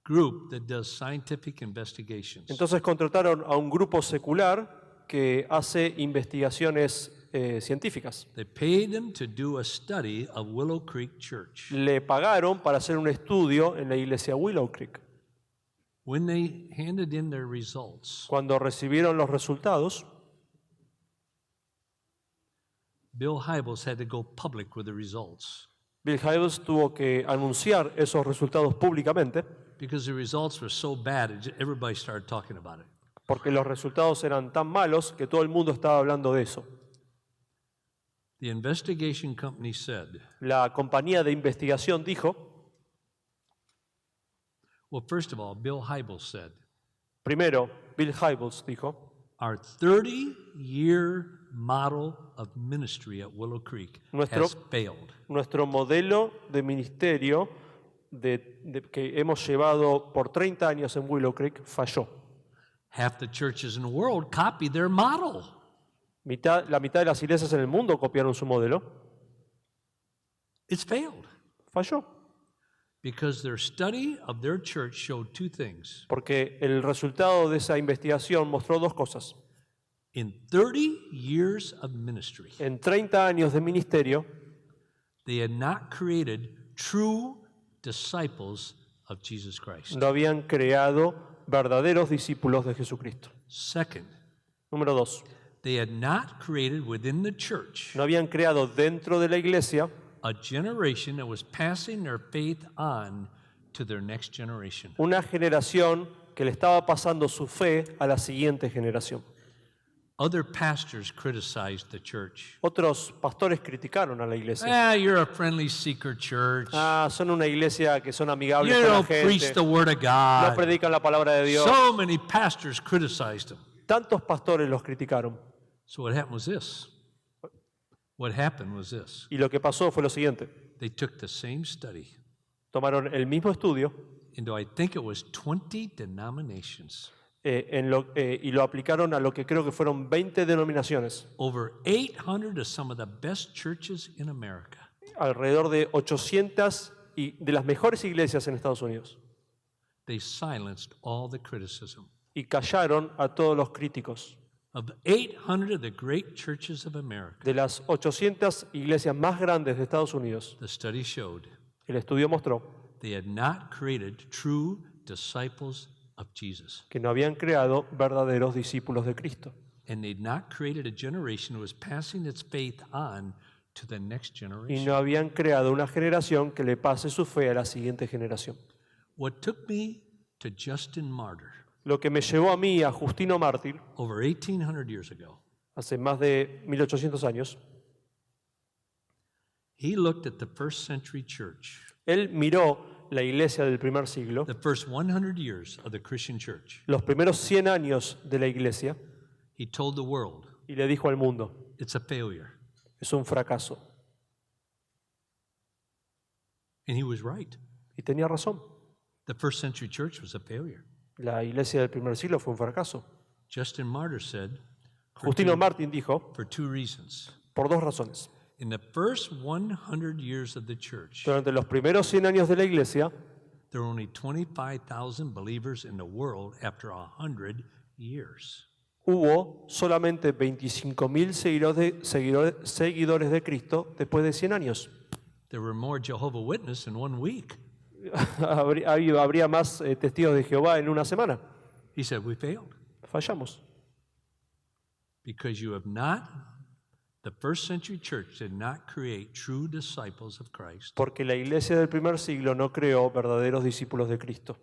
group that does scientific investigations. Entonces contrataron a un grupo secular que hace investigaciones científicas. They paid them to do a study of Willow Creek Church. Le pagaron para hacer un estudio en la iglesia Willow Creek. When they handed in their results, Cuando recibieron los resultados, Bill Hybels had to go public with the results Bill Hybels tuvo que anunciar esos resultados públicamente because the results were so bad, everybody started talking about it. porque los resultados eran tan malos que todo el mundo estaba hablando de eso. The investigation company said, La compañía de investigación dijo, well, first of all, Bill Hybels said, primero, Bill Hybels dijo, our 30-year model of ministry at Willow Creek has failed. nuestro modelo de ministerio que hemos llevado por 30 años en Willow Creek falló. Half the churches in the world copy their model. La mitad de las iglesias en el mundo copiaron su modelo. It's failed Falló. because their study of their church showed two things. Porque el resultado de esa investigación mostró dos cosas. In 30 years of ministry, En 30 años de ministerio, they had not created true disciples of Jesus Christ. no habían creado verdaderos discípulos de Jesucristo. Second, Número 2. they had not created within the church No habían creado dentro de la iglesia a generation that was passing their faith on to their next generation. Una generación que le estaba pasando su fe a la siguiente generación. Other pastors criticized the church. Otros pastores criticaron a la iglesia. Ah, you're a friendly seeker church. Son una iglesia que son amigables You con la don't preach gente. the word of No God. predican la palabra de Dios. So many pastors criticized them. Tantos pastores los criticaron. So what happened was this. What happened was this. Y lo que pasó fue lo siguiente. They took the same study Tomaron el mismo estudio into, I think it was 20 denominations. y lo aplicaron a lo que creo que fueron 20 denominaciones. Over 800 of some of the best churches in America. Alrededor de 800 y de las mejores iglesias en Estados Unidos. They silenced all the criticism. Y callaron a todos los críticos. Of 800 of the great churches of America, De las 800 iglesias más grandes de Estados Unidos, the study showed el estudio mostró they had not created true disciples of Jesus. que no habían creado verdaderos discípulos de Cristo. And they'd not created a generation that was passing its faith on to the next Y generation. no habían creado una generación que le pase su fe a la siguiente generación. What took me to Justin Martyr Lo que me llevó a mí, a Justino Mártir, over 1800 years ago, hace más de 1800 años, he looked at the first century church, él miró la iglesia del primer siglo, the first 100 years of the Christian church. los primeros 100 años de la iglesia, He told the world, y le dijo al mundo, it's a failure. es un fracaso. And he was right. Y tenía razón. The first century church was a failure. La iglesia del primer siglo fue un fracaso. Justin Martyr said, Justino Mártir dijo, for two reasons. por dos razones. In the first 100 years of the church, Durante los primeros 100 años de la iglesia, there were only 25,000 believers in the world after 100 years. hubo solamente 25.000 seguidores de Cristo después de 100 años. There were more Jehovah's Witnesses in 1 week. Habría más testigos de Jehová en una semana. He said, we failed Fallamos. because you have not, the first century church did not create true disciples of Christ Porque la iglesia del primer siglo no creó verdaderos discípulos de Cristo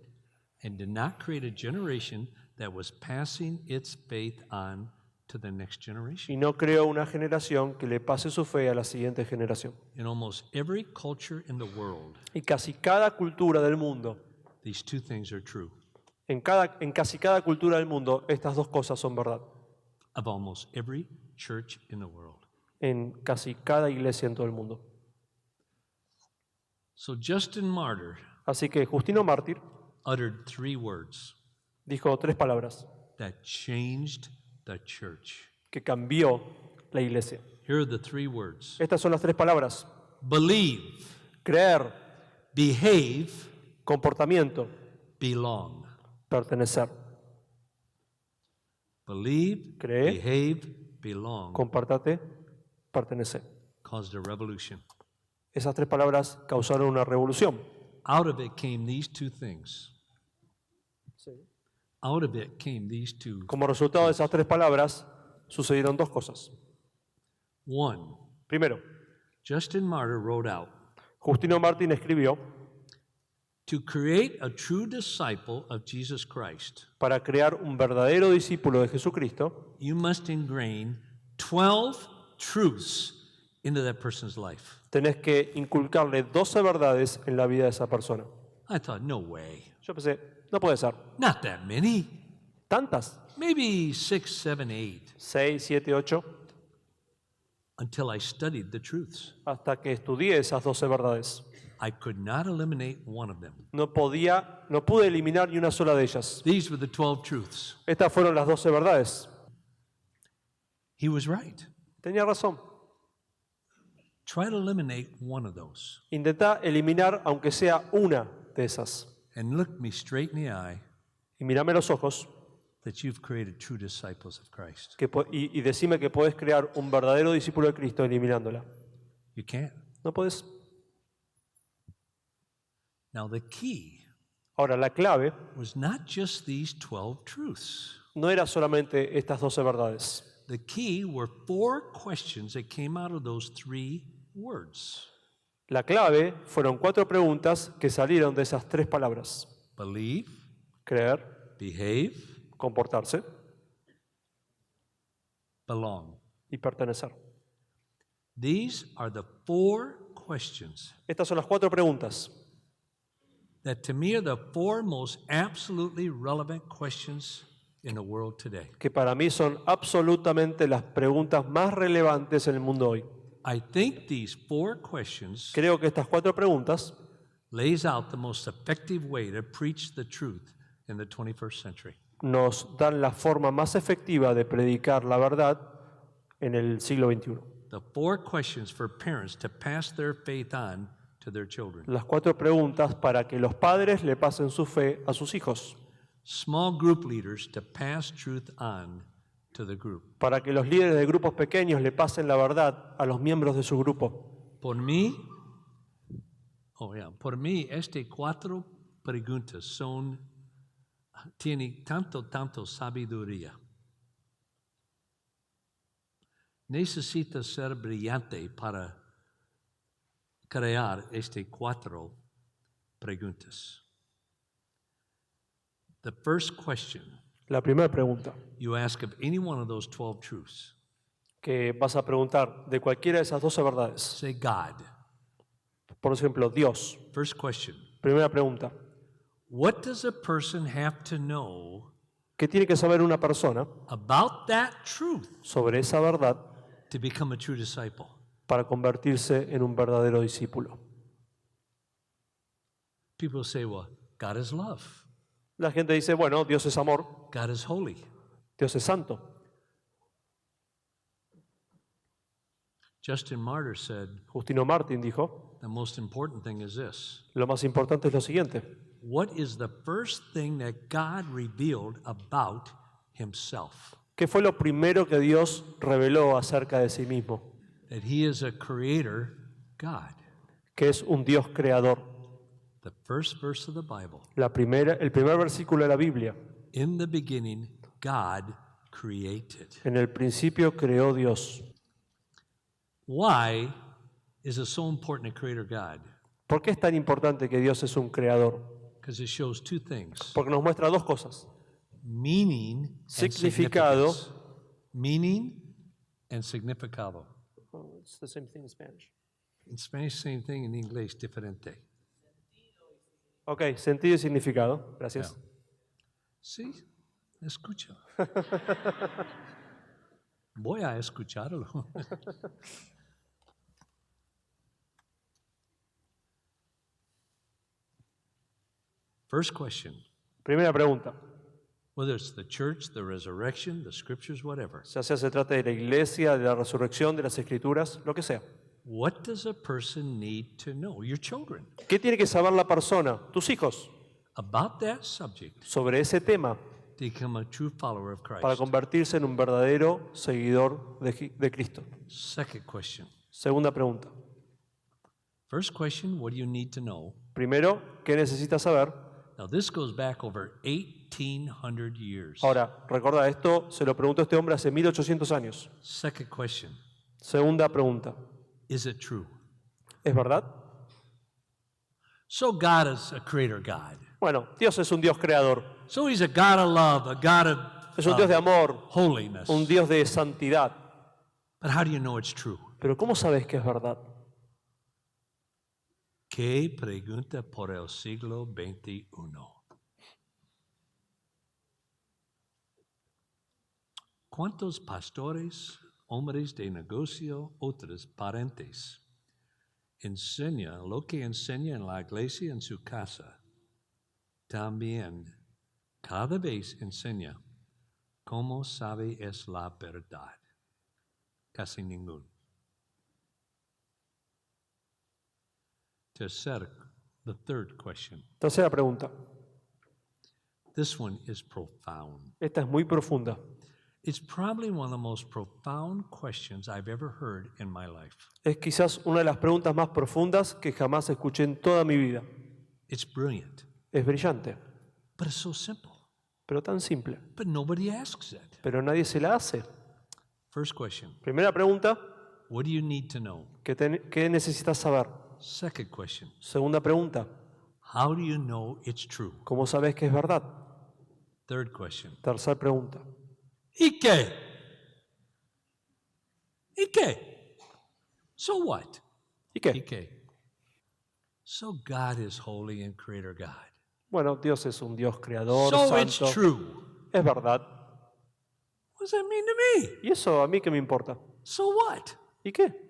and did not create a generation that was passing its faith on to the next generation. y no creó una generación que le pase su fe a la siguiente generación. In almost every culture in the world, Y casi cada cultura del mundo, these two things are true en casi cada cultura del mundo, estas dos cosas son verdad. of almost every church in the world. En casi cada iglesia en todo el mundo. So Justin Martyr Así que Justino Mártir uttered three words dijo tres palabras that changed the church. que cambió la iglesia. Here are the three words: Estas son las tres palabras: believe, creer, behave, comportamiento, belong. pertenecer. Believe, Cree. behave, belong Compártate, pertenece. caused a revolution. Esas tres palabras causaron una revolución. Out of it came these two things. Out of it came these two. Como resultado de esas tres palabras, sucedieron dos cosas. One, Primero, Justin Martyr wrote out, Justino Mártir escribió, to create a true disciple of Jesus Christ, para crear un verdadero discípulo de Jesucristo, you must ingrain 12 truths into that person's life. tenés que inculcarle 12 verdades en la vida de esa persona. I thought, no way. Yo pensé, no puede ser. Not that many. ¿Tantas? Maybe 6, 7, 8. 6, 7, 8, Until I studied the truths. hasta que estudié esas 12 verdades. I could not eliminate one of them. No pude eliminar ni una sola de ellas. These were the 12 truths. Estas fueron las 12 verdades. He was right. Tenía razón. Try to eliminate one of those. Intentá eliminar aunque sea una de esas. And look me straight in the eye Y mírame a los ojos that you've created true disciples of Christ. y decime que podés crear un verdadero discípulo de Cristo eliminándola. You can't. No podés. Now, the key Ahora, la clave was not just these 12 truths. no era solamente estas 12 verdades. The key were 4 questions that came out of those 3 words. La clave fueron 4 preguntas que salieron de esas 3 palabras. believe, Creer, behave, comportarse belong. y pertenecer. These are the 4 questions Estas son las 4 preguntas that to me are the 4 most absolutely relevant questions in the world today. que para mí son absolutamente las preguntas más relevantes en el mundo hoy. I think these 4 questions Creo que estas 4 preguntas lays out the most effective way to preach the truth in the 21st century. nos dan la forma más efectiva de predicar la verdad en el siglo XXI. The 4 questions for parents to pass their faith on to their children. Las 4 preguntas para que los padres le pasen su fe a sus hijos, Small group leaders to pass truth on to the group. para que los líderes de grupos pequeños le pasen la verdad a los miembros de su grupo. Por mí, estas 4 preguntas tienen tanto sabiduría. Necesitas ser brillante para crear estas 4 preguntas. The first question La primera pregunta you ask of any one of those 12 truths, que vas a preguntar de cualquiera de esas 12 verdades. say God. Por ejemplo, Dios. First question, Primera pregunta. what does a person have to know ¿Qué tiene que saber una persona about that truth sobre esa verdad to become a true disciple? para convertirse en un verdadero discípulo? People say, well, God is love. La gente dice, bueno, Dios es amor, God is holy. Dios es santo. Justin Martyr said, Justino Martín dijo, the most important thing is this. lo más importante es lo siguiente. What is the first thing that God revealed about himself? ¿Qué fue lo primero que Dios reveló acerca de sí mismo? That he is a creator God. Que es un Dios creador. The first verse of the Bible. El primer versículo de la Biblia. In the beginning, God created. En el principio creó Dios. Why is it so important to creator God? ¿Por qué es tan importante que Dios es un creador? Because it shows 2 things. Porque nos muestra 2 cosas. Meaning and Significado. significance. Meaning and significado. It's the same thing in Spanish. In Spanish, same thing. In English, diferente. Ok, sentido y significado. Gracias. Sí, escucha. Voy a escucharlo. First question. Primera pregunta. Whether it's the church, the resurrection, the scriptures, whatever. Ya sea se trata de la iglesia, de la resurrección, de las escrituras, lo que sea. What does a person need to know? Your children. ¿Qué tiene que saber la persona, tus hijos, About that subject sobre ese tema to become a true follower of Christ. para convertirse en un verdadero seguidor de Cristo? Second question. Segunda pregunta. First question, what do you need to know? Primero, ¿qué necesitas saber? Now, this goes back over 1,800 years. Ahora, recuerda, esto se lo preguntó este hombre hace 1800 años. Second question, Segunda pregunta. is it true? ¿Es verdad? So God is a creator God. Bueno, Dios es un Dios creador. So he's a God of love, a God of Es un Dios de amor, holiness. un Dios de santidad. But how do you know it's true? Pero ¿cómo sabes que es verdad? ¿Qué pregunta por el siglo XXI? ¿Cuántos pastores, hombres de negocio, otros parentes, enseña lo que enseña en la iglesia en su casa? También cada vez enseña cómo sabe es la verdad. Casi ninguno. The third question. Tercera pregunta. This one is profound. Esta es muy profunda. It's probably one of the most profound questions I've ever heard in my life. Es quizás una de las preguntas más profundas que jamás escuché en toda mi vida. It's brilliant, Es brillante, but it's so simple. pero tan simple. But nobody asks it. Pero nadie se la hace. First question, Primera pregunta, what do you need to know? ¿qué necesitas saber? Second question. Segunda pregunta, How do you know it's true? ¿cómo sabes que es verdad? Third question. Tercera pregunta, ¿Y qué? ¿Y qué? So what? ¿y ¿Y qué? qué? So God is holy and creator God. Bueno, Dios es un Dios creador, So it's santo, true. es verdad. What does that mean to me? ¿Y eso a mí qué me importa? So what? ¿Y qué?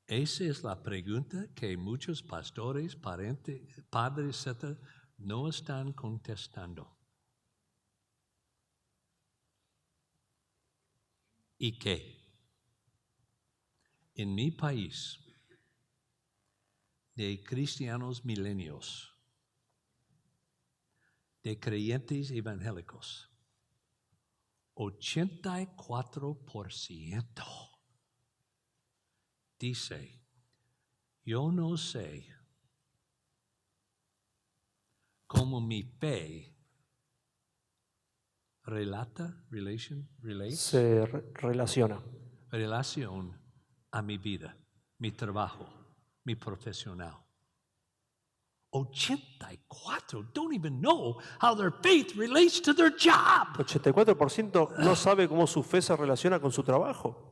Esa es la pregunta que muchos pastores, padres, etc., no están contestando. ¿Y qué? En mi país, de cristianos milenios, de creyentes evangélicos, 84% dice, yo no sé cómo mi fe relates Se relaciona. relación a mi vida, mi trabajo, mi profesional. 84 don't even know how their faith relates to their job. 84% no sabe cómo su fe se relaciona con su trabajo.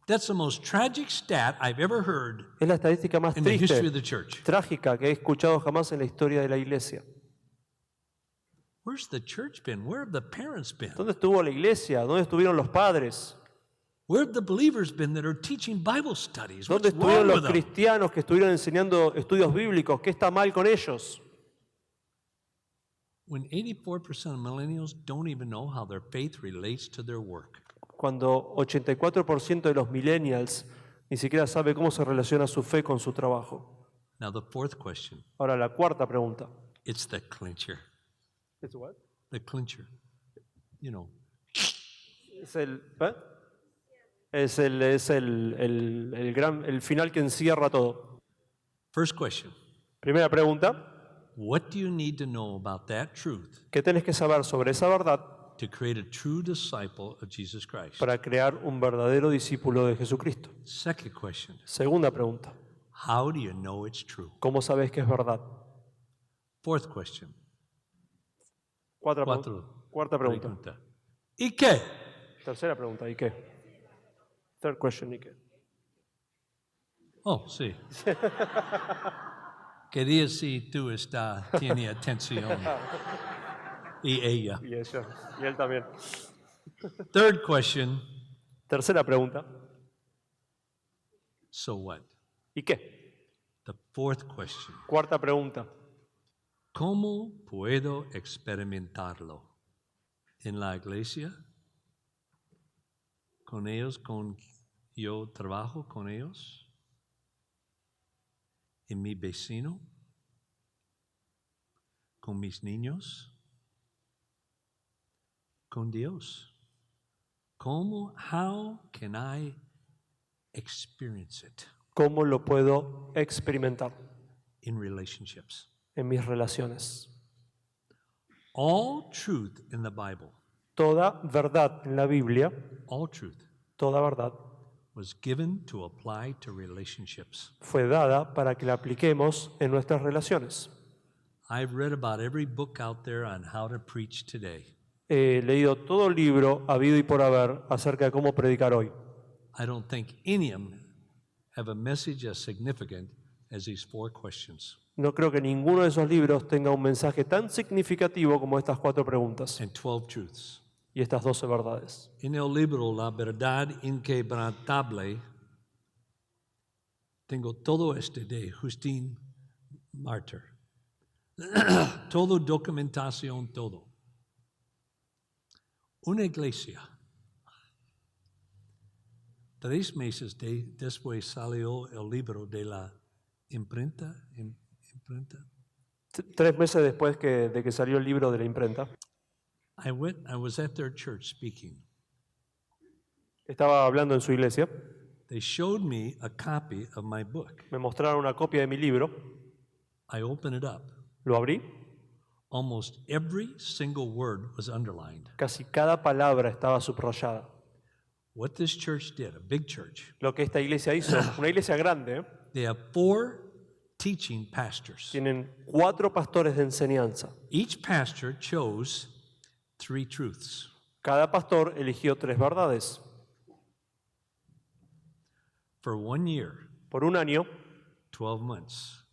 That's the most tragic stat I've ever heard Es la estadística más in the history triste, of the church. trágica que he escuchado jamás en la historia de la iglesia. Where's the church been? Where have the parents been? ¿Dónde estuvo la iglesia? ¿Dónde estuvieron los padres? Where have the believers been that are teaching Bible studies? ¿Dónde What's estuvieron wrong los with them? cristianos que estuvieron enseñando estudios bíblicos? ¿Qué está mal con ellos? When 84% of millennials don't even know how their faith relates to their work. Cuando 84% de los millennials ni siquiera sabe cómo se relaciona su fe con su trabajo. Now the fourth question, Ahora, la cuarta pregunta. it's the clincher. The clincher. You know, Es el final que encierra todo. first question, Primera pregunta, what do you need to know about that truth ¿qué tenés que saber sobre esa verdad to create a true disciple of Jesus Christ? para crear un verdadero discípulo de Jesucristo? Second question, Segunda pregunta, how do you know it's true? ¿cómo sabes que es verdad? Fourth question, Cuarta pregunta. ¿y qué? Tercera pregunta, ¿y qué? Third question, ¿y qué? Oh, sí. Quería si tú tienes atención. Y ella. Y ella, y él también. Third question, Tercera pregunta, so what? ¿y qué? The fourth question, Cuarta pregunta, ¿cómo puedo experimentarlo? ¿En la iglesia? ¿Con ellos? ¿Yo trabajo con ellos? ¿En mi vecino? ¿Con mis niños? ¿Con Dios? ¿Cómo? How can I experience it ¿cómo lo puedo experimentar in relationships? en mis relaciones? All truth in the Bible, Toda verdad en la Biblia, all truth, toda verdad, was given to apply to relationships. fue dada para que la apliquemos en nuestras relaciones. I've read about every book out there on how to preach today. He leído todo libro habido y por haber acerca de cómo predicar hoy. I don't think any of them have a message as significant as these four questions No creo que ninguno de esos libros tenga un mensaje tan significativo como estas 4 preguntas and 12 truths. y estas 12 verdades. En el libro La Verdad Inquebrantable, tengo todo de Justin Martyr. Todo documentación, todo. Una iglesia. 3 meses después salió el libro de la imprenta. 3 meses después de que salió el libro de la imprenta, I was at their church speaking. estaba hablando en su iglesia, They showed me a copy of my book. me mostraron una copia de mi libro, I opened it up. lo abrí, Almost every single word was underlined. casi cada palabra estaba subrayada. What this church did, a big church, Lo que esta iglesia hizo, una iglesia grande, They have 4 teaching pastors. Tienen 4 pastores de enseñanza. Each pastor chose 3 truths. Cada pastor eligió 3 verdades. For 1 year, Por un año, 12 months,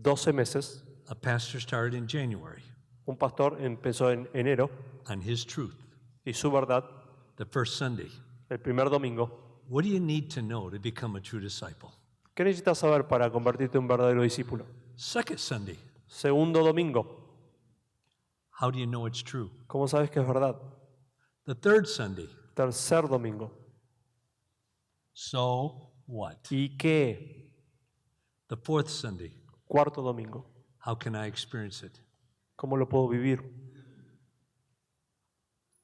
12 meses, a pastor started in January un pastor empezó en enero on his truth, y su verdad the first Sunday. el primer domingo. What do you need to know to become a true disciple? ¿Qué necesitas saber para convertirte en un verdadero discípulo? Second Sunday, Segundo domingo, how do you know it's true? ¿cómo sabes que es verdad? The third Sunday, Tercer domingo, so what? ¿y qué? The fourth Sunday, Cuarto domingo, how can I experience it? ¿cómo lo puedo vivir?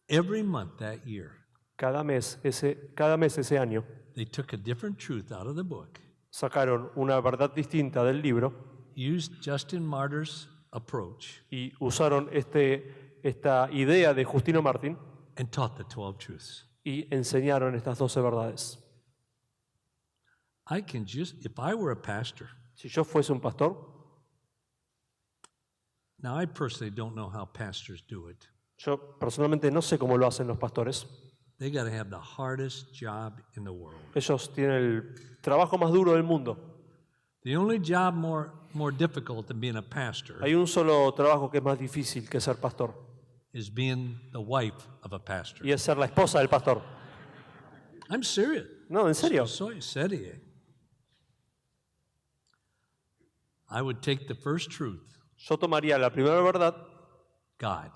Every month that year, Cada mes ese año they took a different truth out of the book, sacaron una verdad distinta del libro used Justin Martyr's approach, y usaron esta idea de Justino Martín and taught the 12 truths. y enseñaron estas 12 verdades. I can just, if I were a pastor, Si yo fuese un pastor, now I personally don't know how pastors do it. yo personalmente no sé cómo lo hacen los pastores. They got to have the hardest job in the world. Ellos tienen el trabajo más duro del mundo. The only job more difficult than being a pastor Hay un solo trabajo que es más difícil que ser pastor is being the wife of a pastor. y es ser la esposa del pastor. I'm serious. No, en serio. Soy serio. I would take the first truth, Yo tomaría la primera verdad, God.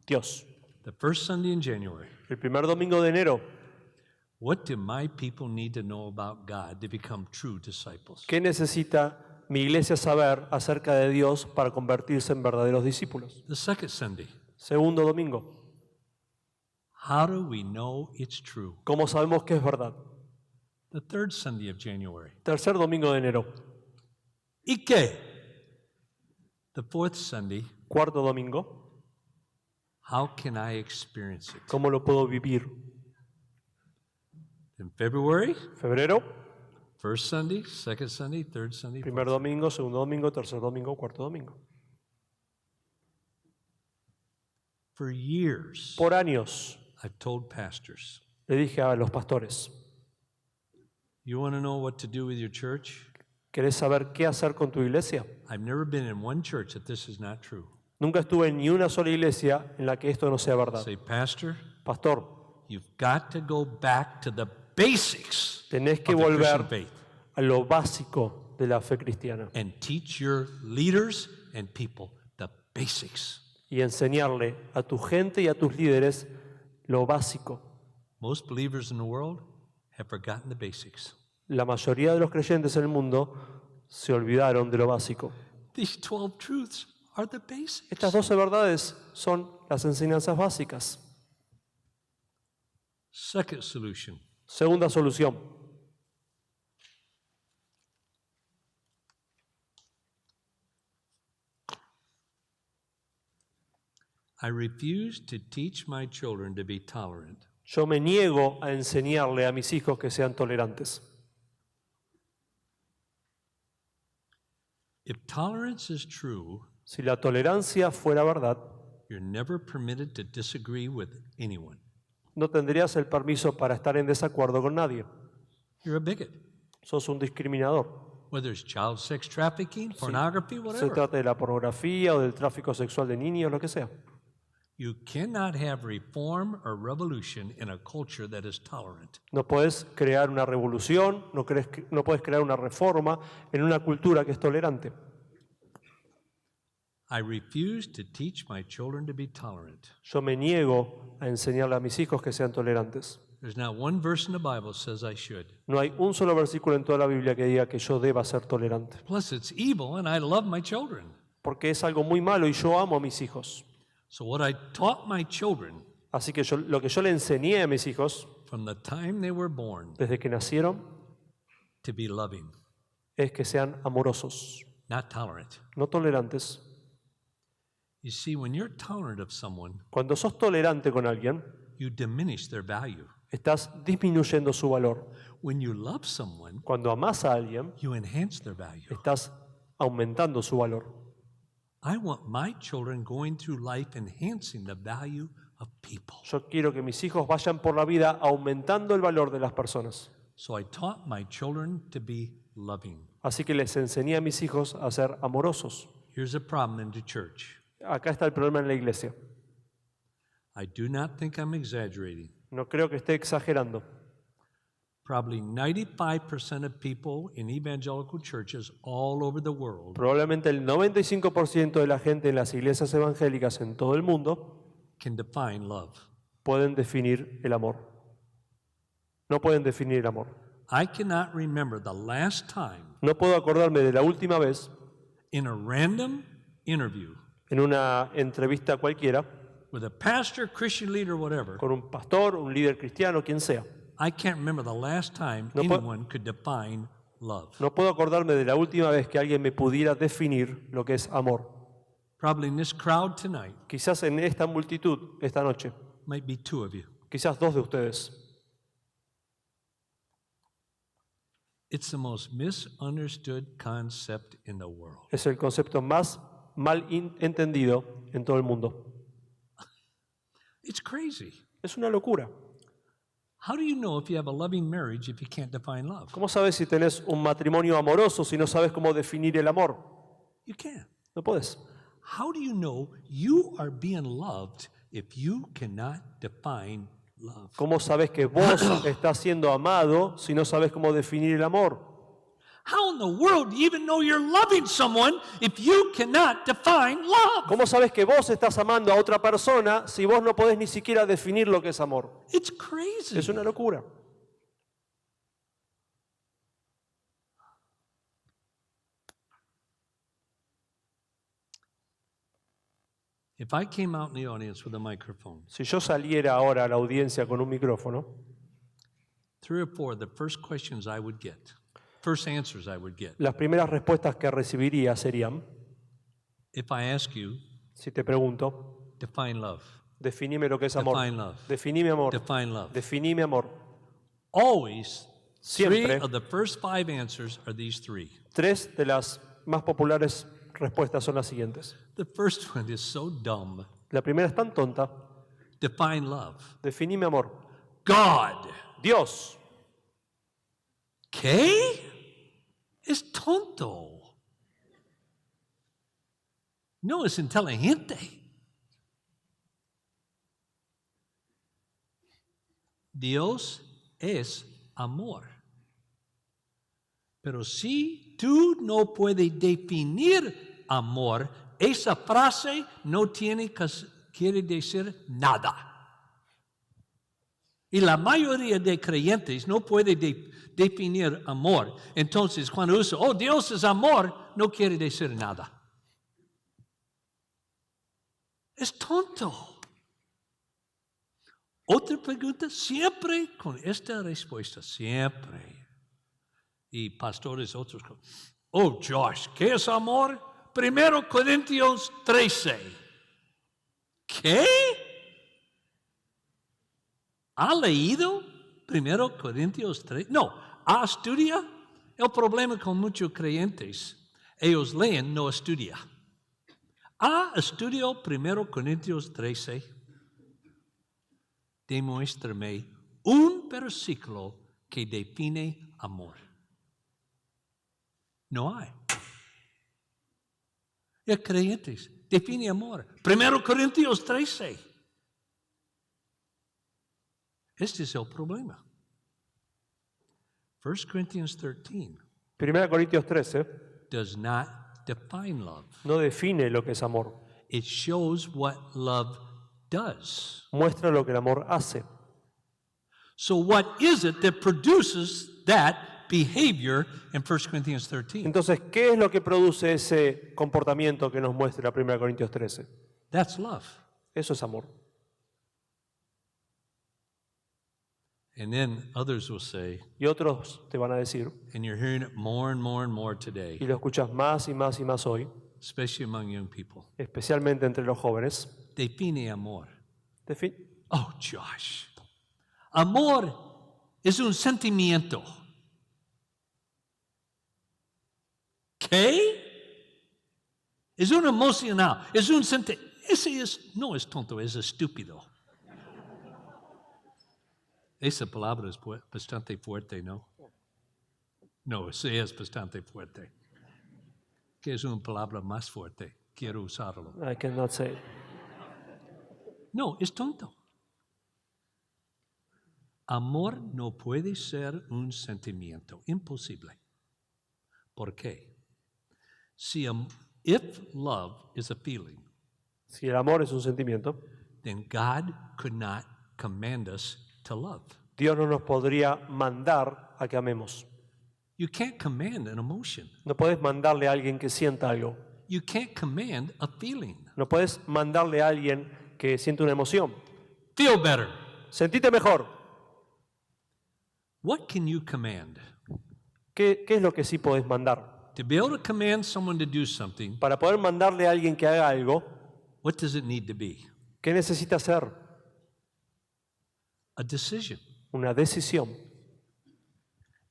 Dios. The first Sunday in January. El primer domingo de enero, What do my people need to know about God to become true disciples? ¿qué necesita mi iglesia saber acerca de Dios para convertirse en verdaderos discípulos? The second Sunday. Segundo domingo, How do we know it's true? ¿cómo sabemos que es verdad? The third Sunday of January. Tercer domingo de enero, ¿Y qué? The fourth Sunday. cuarto domingo, How can I experience it? ¿cómo lo puedo vivir? In February, Febrero, first Sunday, second Sunday, third Sunday. primer domingo, segundo domingo, tercer domingo, cuarto domingo. For years, Por años I've told pastors, le dije a los pastores, you want to know what to do with your church? ¿querés saber qué hacer con tu iglesia? I've never been in one church that this is not true. Nunca estuve en ni una sola iglesia en la que esto no sea verdad. Say, Pastor, Pastor, you've got to go back to the basics tenés que of the Christian volver faith a lo básico de la fe cristiana and teach your leaders and people the basics. y enseñarle a tu gente y a tus líderes lo básico. Most believers in the world have forgotten the basics. La mayoría de los creyentes en el mundo se olvidaron de lo básico. These 12 truths are the basics. Estas 12 verdades son las enseñanzas básicas. Second solution. Segunda solución. I refuse to teach my children to be tolerant. Yo me niego a enseñarle a mis hijos que sean tolerantes. If tolerance is true, Si la tolerancia fuera verdad, you're never permitted to disagree with anyone. no tendrías el permiso para estar en desacuerdo con nadie. You're a bigot. Sos un discriminador. Whether it's child sex trafficking, pornography, Se whatever. trate de la pornografía o del tráfico sexual de niños, lo que sea. You cannot have reform or revolution in a culture that is tolerant. No puedes crear una revolución, no puedes crear una reforma en una cultura que es tolerante. I refuse to teach my children to be tolerant. Yo me niego a enseñarle a mis hijos que sean tolerantes. There's not one verse in the Bible that says I should. No hay un solo versículo en toda la Biblia que diga que yo deba ser tolerante. Plus, it's evil, and I love my children. Porque es algo muy malo y yo amo a mis hijos. So, what I taught my children Así que lo que yo le enseñé a mis hijos from the time they were born desde que nacieron to be loving, es que sean amorosos, not tolerant. no tolerantes. You see, when you're tolerant of someone, Cuando sos tolerante con alguien, you diminish their value. estás disminuyendo su valor. When you love someone, Cuando amás a alguien, you enhance their value. estás aumentando su valor. I want my children going through life enhancing the value of people. Yo quiero que mis hijos vayan por la vida aumentando el valor de las personas. So I taught my children to be loving. Así que les enseñé a mis hijos a ser amorosos. Here's a problem in the church. Acá está el problema en la iglesia. I do not think I'm exaggerating. No creo que esté exagerando. Probably 95% of people in evangelical churches all over the world Probablemente el 95% de la gente en las iglesias evangélicas en todo el mundo can define love. pueden definir el amor. No pueden definir el amor. I cannot remember the last time No puedo acordarme de la última vez in a random interview en una entrevista cualquiera with a pastor, Christian leader, whatever. con un pastor, un líder cristiano, quien sea. I can't remember the last time No puedo- anyone could define love. No puedo acordarme de la última vez que alguien me pudiera definir lo que es amor. Probably in this crowd tonight Quizás en esta multitud, esta noche, might be two of you. quizás dos de ustedes. It's the most misunderstood concept in the world. Es el concepto más mal entendido en todo el mundo. It's crazy. Es una locura. How do you know if you have a loving marriage if you can't define love? ¿Cómo sabes si tenés un matrimonio amoroso si no sabes cómo definir el amor? You can't. No puedes. How do you know you are being loved if you cannot define love? ¿Cómo sabes que vos estás siendo amado si no sabes cómo definir el amor? How in the world do you even know you're loving someone if you cannot define love? ¿Cómo sabes que vos estás amando a otra persona si vos no podés ni siquiera definir lo que es amor? It's crazy. Es una locura. If I came out in the audience with a microphone, Si yo saliera ahora a la audiencia con un micrófono, 3 or 4 of the first questions I would get, first answers I would get, las primeras respuestas que recibiría serían, if I ask you, si te pregunto, define love, definime lo que es amor. define love, Definime amor. define love. Definime amor. Always, 3 Siempre. of the first 5 answers are these 3. Tres de las más populares respuestas son las siguientes. The first one is so dumb. La primera es tan tonta. Define love. Definime amor. God. Dios. ¿Qué? Es tonto. No es inteligente. Dios es amor. Pero si tú no puedes definir amor, esa frase no quiere decir nada. Y la mayoría de creyentes no puede definir amor. Entonces, cuando usa, oh, Dios es amor, no quiere decir nada. Es tonto. Otra pregunta, siempre con esta respuesta, siempre. Y pastores otros, oh, Josh, ¿qué es amor? 1 Corintios 13. ¿Qué? ¿Ha leído 1 Corintios 3? No, ¿ha estudiado? El problema con muchos creyentes, ellos leen, no estudian. ¿Ha estudiado 1 Corintios 13? Demuéstrame un versículo que define amor. No hay. Y creyentes, define amor. 1 Corintios 13. Este es el problema. 1 Corinthians 13 1 Corintios 13 does not define love. no define lo que es amor. It shows what love does. Muestra lo que el amor hace. So what is it that produces that behavior in 1 Corinthians 13? Entonces, ¿qué es lo que produce ese comportamiento que nos muestra 1 Corintios 13? That's love. Eso es amor. And then others will say, Y otros te van a decir, and you're hearing it more and more and more y today, lo escuchas más y más y más hoy, especially among young people. especialmente entre los jóvenes, Define amor. defi- Oh, Josh, Amor es un sentimiento. ¿Qué? Es un emocional, es un sentimiento. No es tonto, es estúpido. Esa palabra es bastante fuerte, ¿no? No, sí es bastante fuerte. ¿Qué es una palabra más fuerte? Quiero usarlo. I cannot say it. No, es tonto. Amor no puede ser un sentimiento, imposible. ¿Por qué? If love is a feeling, Si el amor es un sentimiento, then God could not command us to love. Dios no nos podría mandar a que amemos. You can't command an emotion. No puedes mandarle a alguien que sienta algo. You can't command a feeling. No puedes mandarle a alguien que siente una emoción. Feel better. Sentite mejor. What can you command? ¿Qué es lo que sí podés mandar? To be able to command someone to do something, Para poder mandarle a alguien que haga algo, what does it need to be? ¿qué necesita hacer? A decision, Una decisión,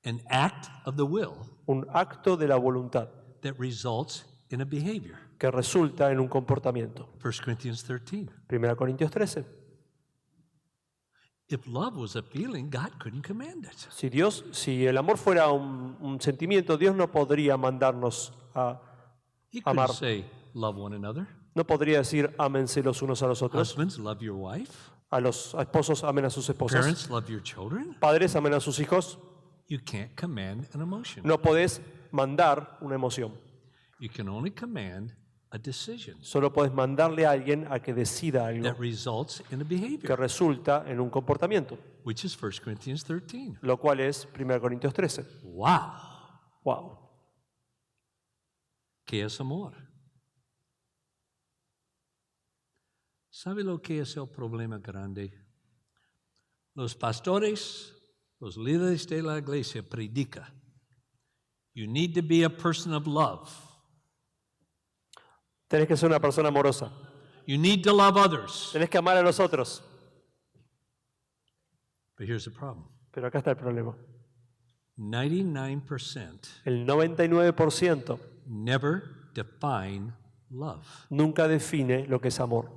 an act of the will un acto de la voluntad that results in a behavior. que resulta en un comportamiento. 1 Corinthians 13. 1 Corintios 13. If love was a feeling, God couldn't command it. Si el amor fuera un sentimiento, Dios no podría mandarnos a He couldn't amar. say, love one another. No podría decir ámense los unos a los otros. Husbands, love your wife. A los esposos amen a sus esposas. Parents, love your children. Padres amen a sus hijos. You can't command an emotion. No podés mandar una emoción. You can only command a decision Solo podés mandarle a alguien a que decida algo that results in a que behavior, resulta en un comportamiento, which is 1 Corinthians 13. lo cual es 1 Corintios 13. Wow. Wow. ¿Qué es amor? ¿Sabe lo que es el problema grande? Los pastores, los líderes de la iglesia predican. You need to be a person of love. Tenés que ser una persona amorosa. You need to love others. Tenés que amar a los otros. But here's the problem. Pero acá está el problema. 99% El 99% never define love. nunca define lo que es amor.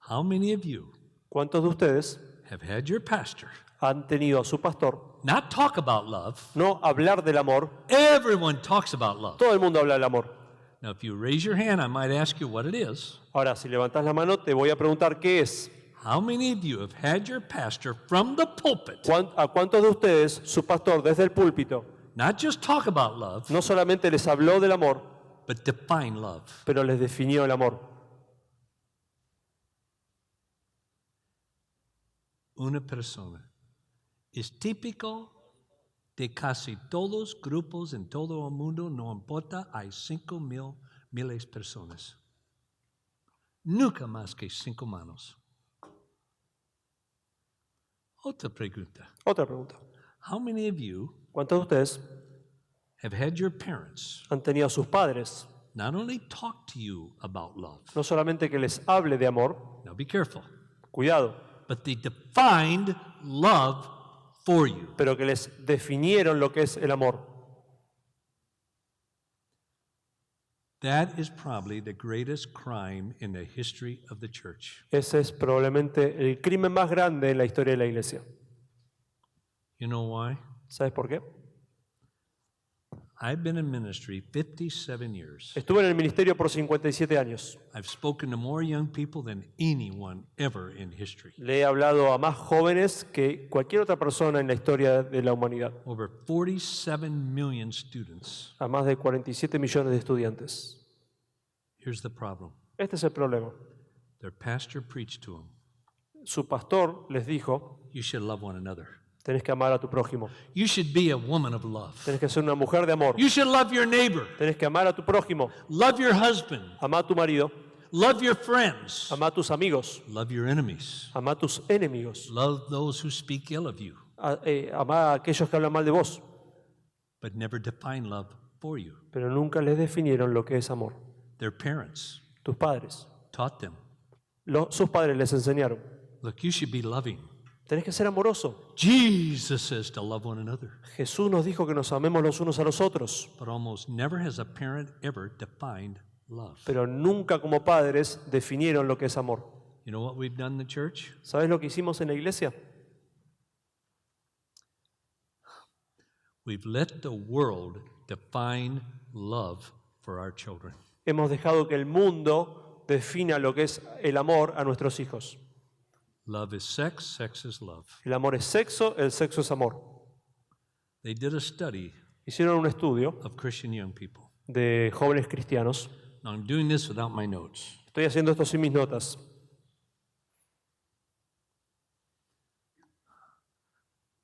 How many of you ¿Cuántos de ustedes have had your pastor han tenido a su pastor not talk about love? no hablar del amor? Everyone talks about love. Todo el mundo habla del amor. Now, if you raise your hand, I might ask you what it is. Ahora, si levantás la mano, te voy a preguntar qué es. How many of you have had your pastor from the pulpit ¿A cuántos de ustedes su pastor desde el púlpito not just talk about love, no solamente les habló del amor, but define love? pero les definió el amor? Una persona es típico de casi todos grupos en todo el mundo, no importa, hay 5,000 miles de personas. Nunca más que 5 manos. Otra pregunta. Otra pregunta. How many of you ¿Cuántos de ustedes have had your parents han tenido a sus padres not only talk to you about love, no solamente que les hable de amor, now be careful, cuidado, but they defined love for you? pero que les definieron lo que es el amor? That is probably the greatest crime in the history of the church. Ese es probablemente el crimen más grande en la historia de la iglesia. You know why? ¿Sabes por qué? I've been in ministry 57 years. Estuve en el ministerio por 57 años. I've spoken to more young people than anyone ever in history. Le he hablado a más jóvenes que cualquier otra persona en la historia de la humanidad. Over 47 million students. A más de 47 millones de estudiantes. Here's the problem. Este es el problema. Their pastor preached to them, Su pastor les dijo, you should love one another. tenés que amar a tu prójimo. You should be a woman of love. Tenés que ser una mujer de amor. You should love your neighbor. Tenés que amar a tu prójimo. Love your husband. Amá a tu marido. Love your friends. Amá a tus amigos. Love your enemies. Amá a tus enemigos. Love those who speak ill of you, Amá a aquellos que hablan mal de vos. but never define love for you. Pero nunca les definieron lo que es amor. Their parents Tus padres. taught them, Sus padres les enseñaron. look, you should be loving. Tenés que ser amoroso. Jesus says to love one another. Jesús nos dijo que nos amemos los unos a los otros, But almost never has a parent ever defined love. pero nunca como padres definieron lo que es amor. You know what we've done in the church? ¿Sabes lo que hicimos en la iglesia? We've let the world define love for our children. Hemos dejado que el mundo defina lo que es el amor a nuestros hijos. Love is sex, sex is love. El amor es sexo, el sexo es amor. They did a study Hicieron un estudio of Christian young people. de jóvenes cristianos. Now I'm doing this without my notes. Estoy haciendo esto sin mis notas.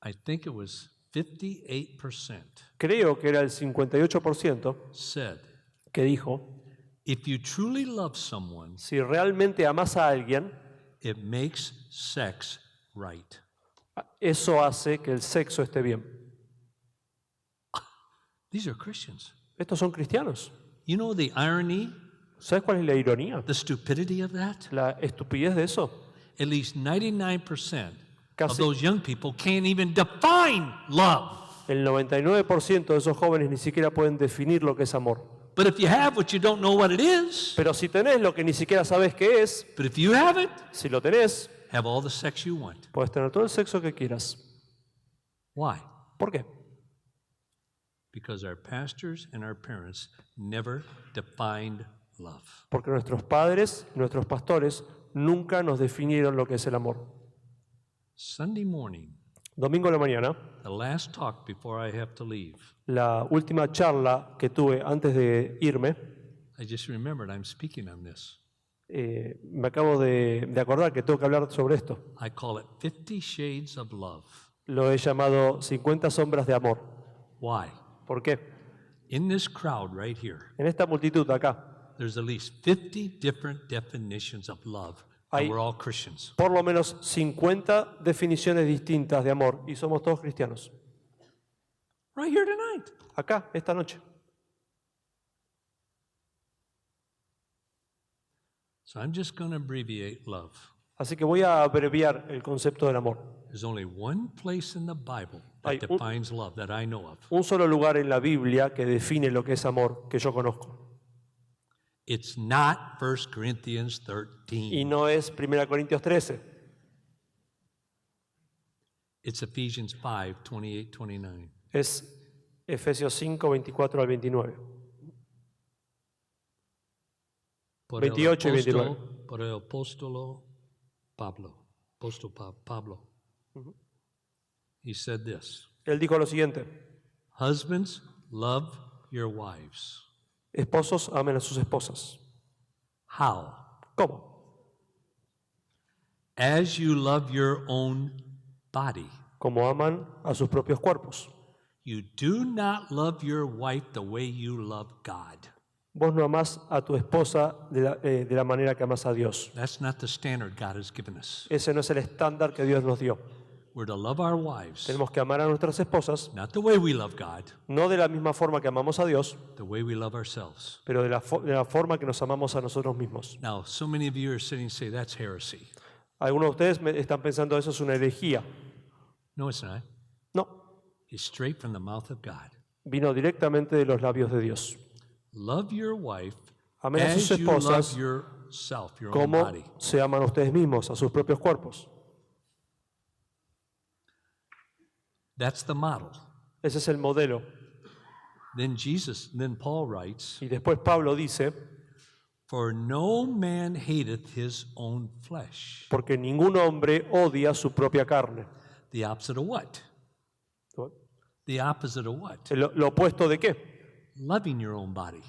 I think it was 58% Creo que era el 58% said, que dijo, if you truly love someone, si realmente amas a alguien, it makes sex right. eso hace que el sexo esté bien. These are Christians. Estos son cristianos. You know the irony, ¿Sabes cuál es la ironía? the stupidity of that? La estupidez de eso. At least 99% of Casi those young people can't even define love. el 99% de esos jóvenes ni siquiera pueden definir lo que es amor. But if you have what you don't know what it is, Pero si tenés lo que ni siquiera sabes qué es, but if you have it, si lo tenés, have all the sex you want. puedes tener todo el sexo que quieras. Why? ¿Por qué? Because our pastors and our parents never defined love. Porque nuestros padres y nuestros pastores nunca nos definieron lo que es el amor. Sunday morning, Domingo a la mañana, the last talk before I have to leave, la última charla que tuve antes de irme, I just remembered I'm speaking on this. me acabo de acordar que tengo que hablar sobre esto. I call it 50 Shades of Love. Lo he llamado 50 sombras de amor. Why? ¿Por qué? In this crowd right here, En esta multitud acá, there's at least 50 different definitions of love, and Hay- we're all Christians. por lo menos 50 definiciones distintas de amor y somos todos cristianos. Right here tonight. Acá, esta noche. So I'm just going to abbreviate love. Así que voy a abreviar el concepto del amor. There's only one place in the Bible that Hay un- defines love that I know of. Un solo lugar en la Biblia que define lo que es amor que yo conozco. It's not 1 Corinthians Y 13. no es 1 Corintios 13, It's Ephesians 5, 28, 29. es Efesios 5, 24 al 29. Por el 28 y 29. por el apóstolo Pablo. He said this, Él dijo lo siguiente: husbands, love your wives. esposos amen a sus esposas. How? ¿Cómo? As you love your own body. Como aman a sus propios cuerpos. You do not love your wife the way you love God. Vos no amás a tu esposa de la manera que amás a Dios. That's not the standard God has given us. Ese no es el estándar que Dios nos dio. We're to love our wives, Tenemos que amar a nuestras esposas, not the way we love God, no de la misma forma que amamos a Dios, the way we love ourselves. pero de la forma que nos amamos a nosotros mismos. Now, so many of you are sitting and say, that's heresy. Algunos de ustedes están pensando eso es una herejía. No, it's not. No, It's straight from the mouth of God. vino directamente de los labios de Dios. Love your wife Amen a sus as you love esposas yourself, your own como body. se aman a ustedes mismos, a sus propios cuerpos. That's the model. Ese es el modelo. Then Paul writes, Y después Pablo dice, for no man hateth his own flesh. porque ningún hombre odia su propia carne. The opposite of what? The opposite of what? Lo opuesto de qué? Loving your own body.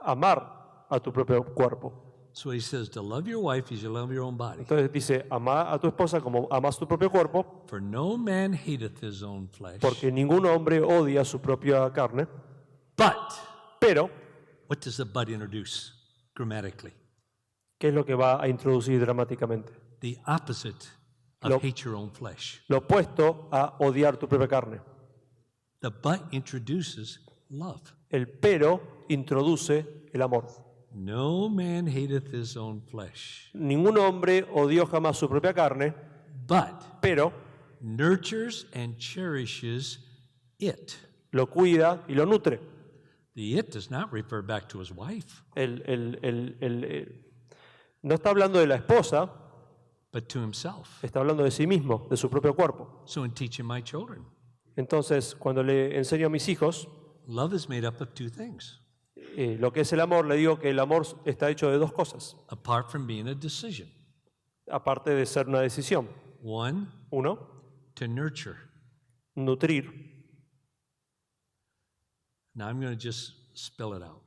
Amar a tu propio cuerpo. So he says to love your wife as you love your own body. Entonces dice, ama a tu esposa como amas tu propio cuerpo, For no man hateth his own flesh. porque ningún hombre odia su propia carne. But Pero, what does the but introduce grammatically? ¿qué es lo que va a introducir dramáticamente? The opposite of Lo- hate your own flesh. Lo opuesto a odiar tu propia carne. The but introduces love. El pero introduce el amor. No man hateth his own flesh. Ningún hombre odió jamás su propia carne, but pero nurtures and cherishes it. lo cuida y lo nutre. The it does not refer back to his wife, No está hablando de la esposa, but to himself. está hablando de sí mismo, de su propio cuerpo. So in teaching my children, Entonces, cuando le enseño a mis hijos love is made up of two things, lo que es el amor, le digo que el amor está hecho de dos cosas, apart from being a decision. aparte de ser una decisión. One, Uno, to nurture. nutrir. Now I'm going to just spell it out.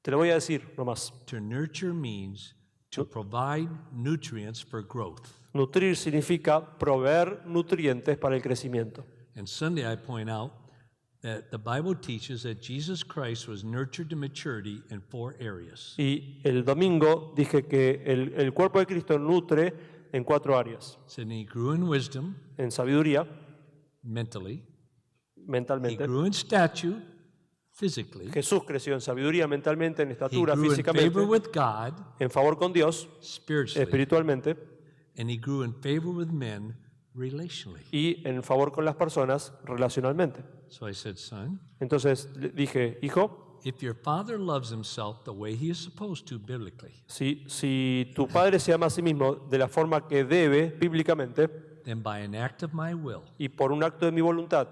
Te lo voy a decir nomás. To nurture means to provide nutrients for growth. Nutrir significa proveer nutrientes para el crecimiento. And Sunday I point out that the Bible teaches that Jesus Christ was nurtured to maturity in 4 areas. Y el domingo dije que el cuerpo de Cristo nutre en 4 áreas. So he grew in wisdom, En sabiduría, mentally. He mentalmente. grew in stature, physically. Jesús creció en sabiduría, mentalmente, en He estatura, grew in físicamente, favor with God, en favor con Dios, spiritually. espiritualmente, And he grew in favor with men, relationally. y en favor con las personas, relacionalmente. So I said, son, Entonces le dije, hijo, if your father loves himself the way he is supposed to biblically, si tu padre se ama a sí mismo de la forma que debe, bíblicamente, then by an act of my will, y por un acto de mi voluntad,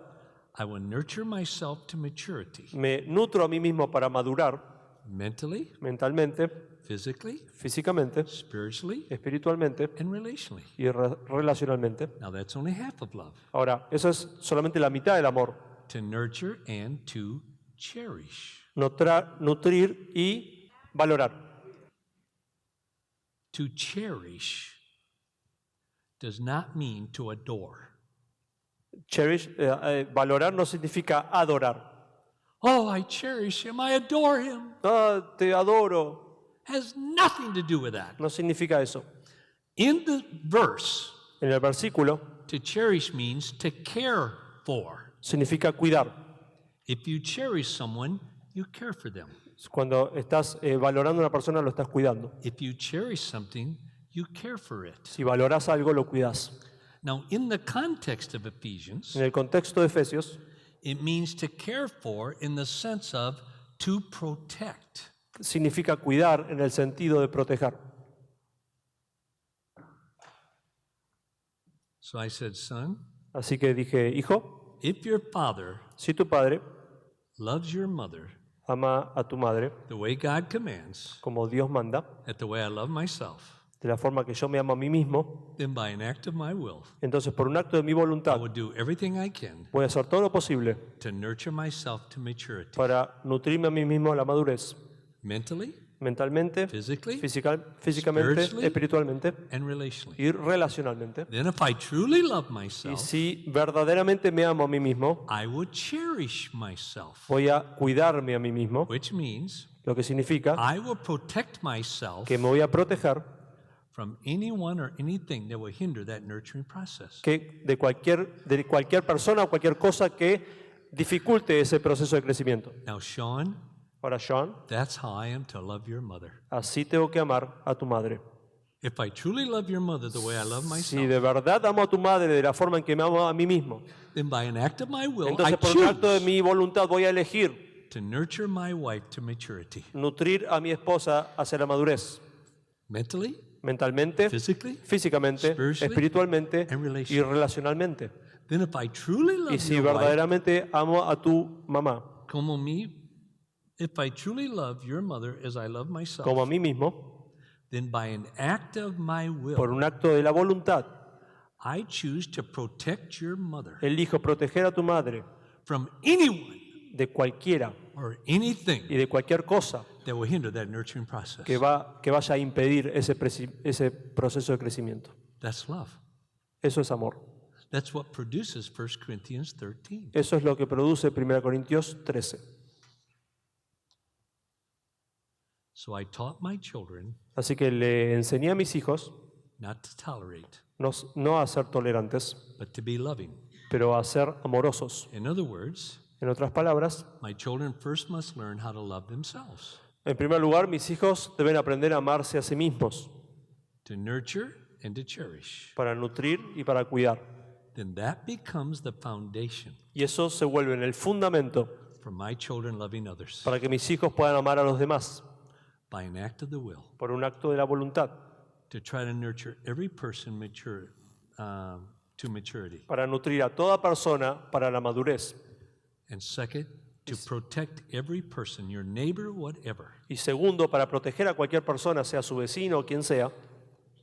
I will nurture myself to maturity, me nutro a mí mismo para madurar mentally, mentalmente, physically, físicamente, spiritually, espiritualmente and relationally. y relacionalmente. Now that's only half of love. Ahora, eso es solamente la mitad del amor. To nurture and to cherish. Nutrir y valorar. To cherish does not mean to adore. Cherish, valorar no significa adorar. Oh, I cherish him, I adore him. Ah, te adoro. Has nothing to do with that. No significa eso. In the verse, En el versículo to cherish means to care for. significa cuidar. If you cherish someone, you care for them. Cuando estás valorando a una persona, lo estás cuidando. If you cherish something, you care for it. Si valoras algo, lo cuidas. Now, in the context of Ephesians, En el contexto de Efesios, it means to care for in the sense of to protect. significa cuidar en el sentido de proteger. So I said, son, Así que dije, hijo, if your father si tu padre loves your mother ama a tu madre the way God commands, como Dios manda, at the way I love myself, de la forma que yo me amo a mí mismo, then by an act of my will, entonces por un acto de mi I voluntad will do everything I can voy a hacer todo lo posible to nurture myself to maturity, para nutrirme a mí mismo a la madurez, mentally, mentalmente, physically, físicamente, spiritually, espiritualmente and relationally. y relacionalmente. Then if I truly love Y myself, si verdaderamente me amo a mí mismo, I will cherish myself, voy a cuidarme a mí mismo, which means lo que significa I will protect myself que me voy a proteger from anyone or anything that will hinder that nurturing process. que de cualquier persona o cualquier cosa que dificulte ese proceso de crecimiento. Now, Sean, Ahora, Sean, that's how I am to love your mother. así tengo que amar a tu madre. If I truly love your mother the way I love Si myself, de verdad amo a tu madre de la forma en que me amo a mí mismo, then by an act of my will, I entonces por un acto de choose mi voluntad voy a elegir to nurture my wife to maturity. nutrir a mi esposa hacia la madurez, Mentally, mentalmente, physically, físicamente, spiritually, espiritualmente and y relacionalmente. then if I truly Y love si your wife, verdaderamente amo a tu mamá como me, if I truly love your mother as I love myself, como a mí mismo, then by an act of my por will, un acto de la voluntad, I choose to protect your mother elijo proteger a tu madre from anyone de cualquiera or anything y de cualquier cosa that will hinder that nurturing process. que vaya a impedir ese proceso de crecimiento. That's love. Eso es amor. That's what produces 1 Corinthians 13. Eso es lo que produce 1 Corintios 13. So I taught my children Así que le enseñé a mis hijos not to tolerate, no a ser tolerantes, but to be loving. pero a ser amorosos. In other words, En otras palabras, my children first must learn how to love themselves, en primer lugar, mis hijos deben aprender a amarse a sí mismos, to nurture and to cherish, para nutrir y para cuidar. then that becomes the foundation Y eso se vuelve en el fundamento for my children loving others para que mis hijos puedan amar a los demás by an act of the will por un acto de la voluntad, to try to nurture every person to maturity. para nutrir a toda persona para la madurez. And second, to protect every person, your neighbor, whatever. Y segundo, para proteger a cualquier persona, sea su vecino o quien sea.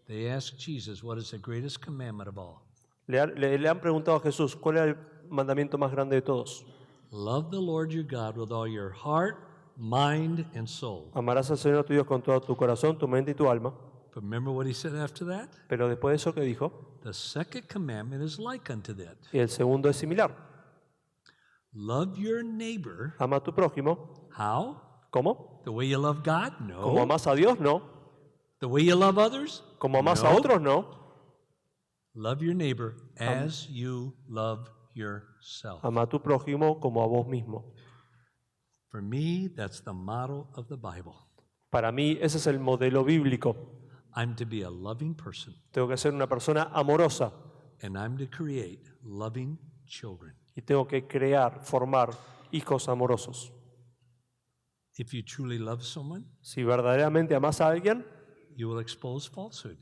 They asked Jesus, what is the greatest commandment of all? Le han preguntado a Jesús, ¿cuál es el mandamiento más grande de todos? Love the Lord your God with all your heart, mind, and soul. Amarás al Señor tu Dios con todo tu corazón, tu mente y tu alma. But remember what he said after that? Pero después de eso, ¿qué dijo? The second commandment is like unto that. Y el segundo es similar. Love your neighbor. Ama a tu prójimo. How? ¿Cómo? The way you love God? ¿Como No. amas a Dios? No. The way you love others? ¿Como amas a No. otros? No. Love your neighbor as you love yourself. Ama a tu prójimo como a vos mismo. For me, that's the model of the Bible. Para mí, ese es el modelo bíblico. I'm to be a loving person, Tengo que ser una persona amorosa and I'm to create loving children. y tengo que crear, formar hijos amorosos. If you truly love someone, Si verdaderamente amas a alguien, you will expose falsehood.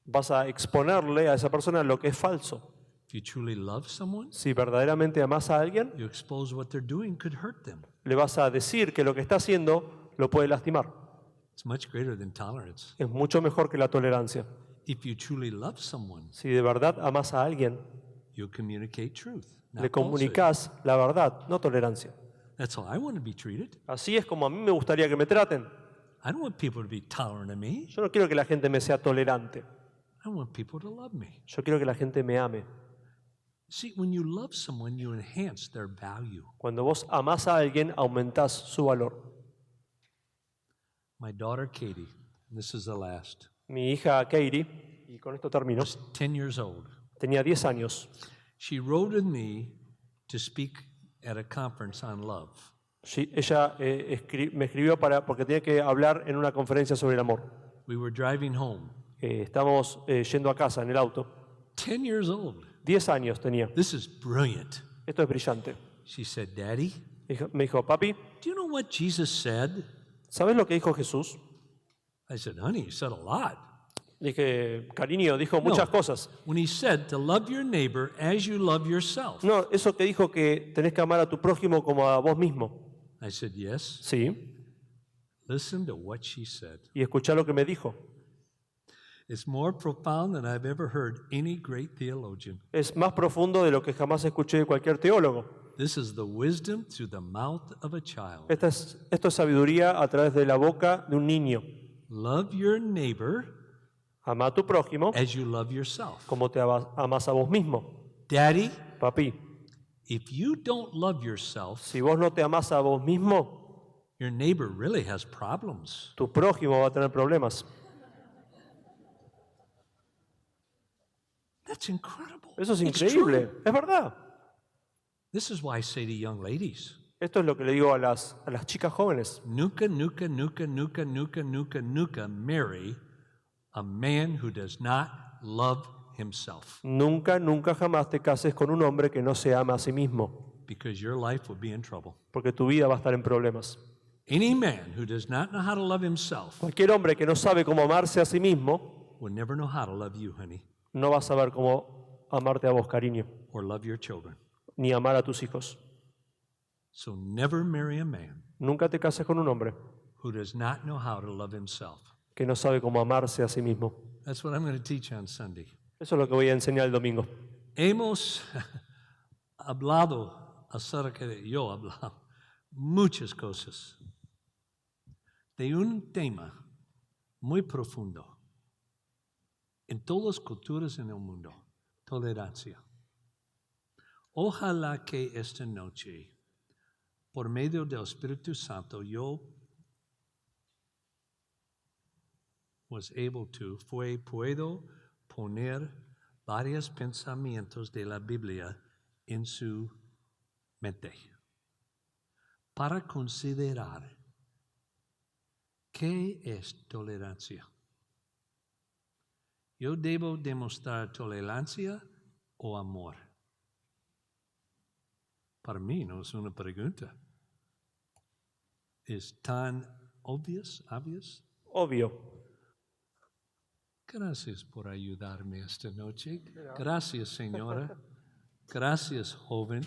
vas a exponerle a esa persona lo que es falso. If you truly love someone, Si verdaderamente amas a alguien, you expose what they're doing could hurt them. le vas a decir que lo que está haciendo lo puede lastimar. It's much greater than tolerance. Es mucho mejor que la tolerancia. If you truly love someone, Si de verdad amas a alguien, you'll communicate truth, le not falsehood. comunicas la verdad, no tolerancia. That's how I want to be treated. Así es como a mí me gustaría que me traten. I don't want people to be tolerant of me. Yo no quiero que la gente me sea tolerante. I want people to love me. Yo quiero que la gente me ame. See, when you love someone, you enhance their value. Cuando vos amás a alguien, aumentás su valor. My daughter Katie, and this is the last, Mi hija Katie, y con esto termino, was 10 years old. tenía 10 años. She wrote with me to speak at a conference on love. Sí, ella me escribió porque tenía que hablar en una conferencia sobre el amor. We were driving home. Estamos yendo a casa en el auto. 10 years old. 10 años tenía. This is brilliant. Esto es brillante. She said, Daddy, Me dijo, papi, do you know what Jesus said? ¿sabes lo que dijo Jesús? I said, honey, he said a lot. Dije, cariño, dijo muchas cosas. When he said to love your neighbor as you love yourself. No, eso que dijo que tenés que amar a tu prójimo como a vos mismo. I said, yes. Sí. Listen to what she said. Y escuchá lo que me dijo. It's more profound than I've ever heard any great theologian. Es más profundo de lo que jamás escuché de cualquier teólogo. This is the wisdom through the mouth of a child. Esto es sabiduría a través de la boca de un niño. Love your neighbor Ama a tu prójimo as you love yourself. como te amas a vos mismo. Daddy, Papi, if you don't love yourself, si vos no te amás a vos mismo, your neighbor really has problems. tu prójimo va a tener problemas. That's incredible. Eso es It's increíble. true. Es verdad. This is why I say to young ladies, Esto es lo que le digo a las chicas jóvenes. nunca, nunca, nunca, nunca, nunca, nunca, nunca marry a man who does not love himself, Nunca, nunca jamás te cases con un hombre que no se ama a sí mismo, because your life will be in trouble. porque tu vida va a estar en problemas. Any man who does not know how to love himself Cualquier hombre que no sabe cómo amarse a sí mismo, will never know how to love you, honey, no va a saber cómo amarte a vos, cariño, or love your children. ni amar a tus hijos. So never marry a man Nunca te cases con un hombre who does not know how to love himself. que no sabe cómo amarse a sí mismo. That's what I'm going to teach on Sunday. Eso es lo que voy a enseñar el domingo. Hemos hablado acerca de, yo he hablado muchas cosas de un tema muy profundo en todas las culturas en el mundo, tolerancia. Ojalá que esta noche, por medio del Espíritu Santo, yo puedo poner varios pensamientos de la Biblia en su mente para considerar qué es tolerancia. ¿Yo debo demostrar tolerancia o amor? Para mí no es una pregunta. ¿Es tan obvious? Obvio. Gracias por ayudarme esta noche. Gracias, señora. Gracias, joven.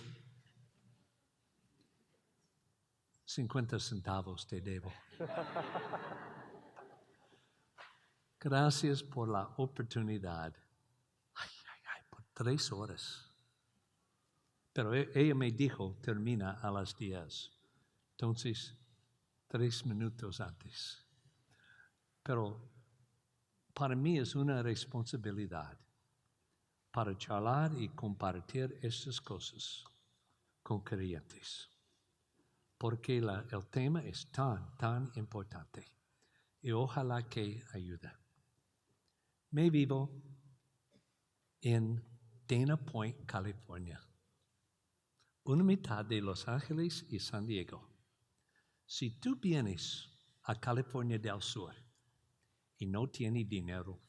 50 centavos te debo. Gracias por la oportunidad. Por 3 horas. Pero ella me dijo, termina a las 10. Entonces, 3 minutos antes. Pero para mí es una responsabilidad para charlar y compartir estas cosas con creyentes. Porque el tema es tan importante. Y ojalá que ayude. Me vivo en Dana Point, California. Una mitad de Los Ángeles y San Diego. Si tú vienes a California del Sur y no tienes dinero,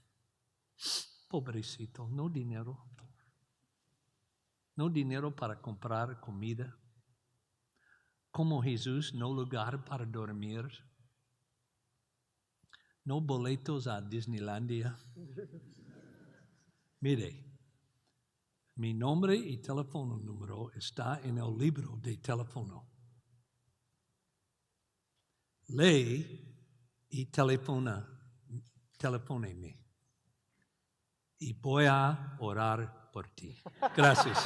pobrecito, no dinero para comprar comida, como Jesús, no lugar para dormir, no boletos a Disneylandia. Mire, mi nombre y teléfono número está en el libro de teléfono. Lee y telefóneme. Y voy a orar por ti. Gracias.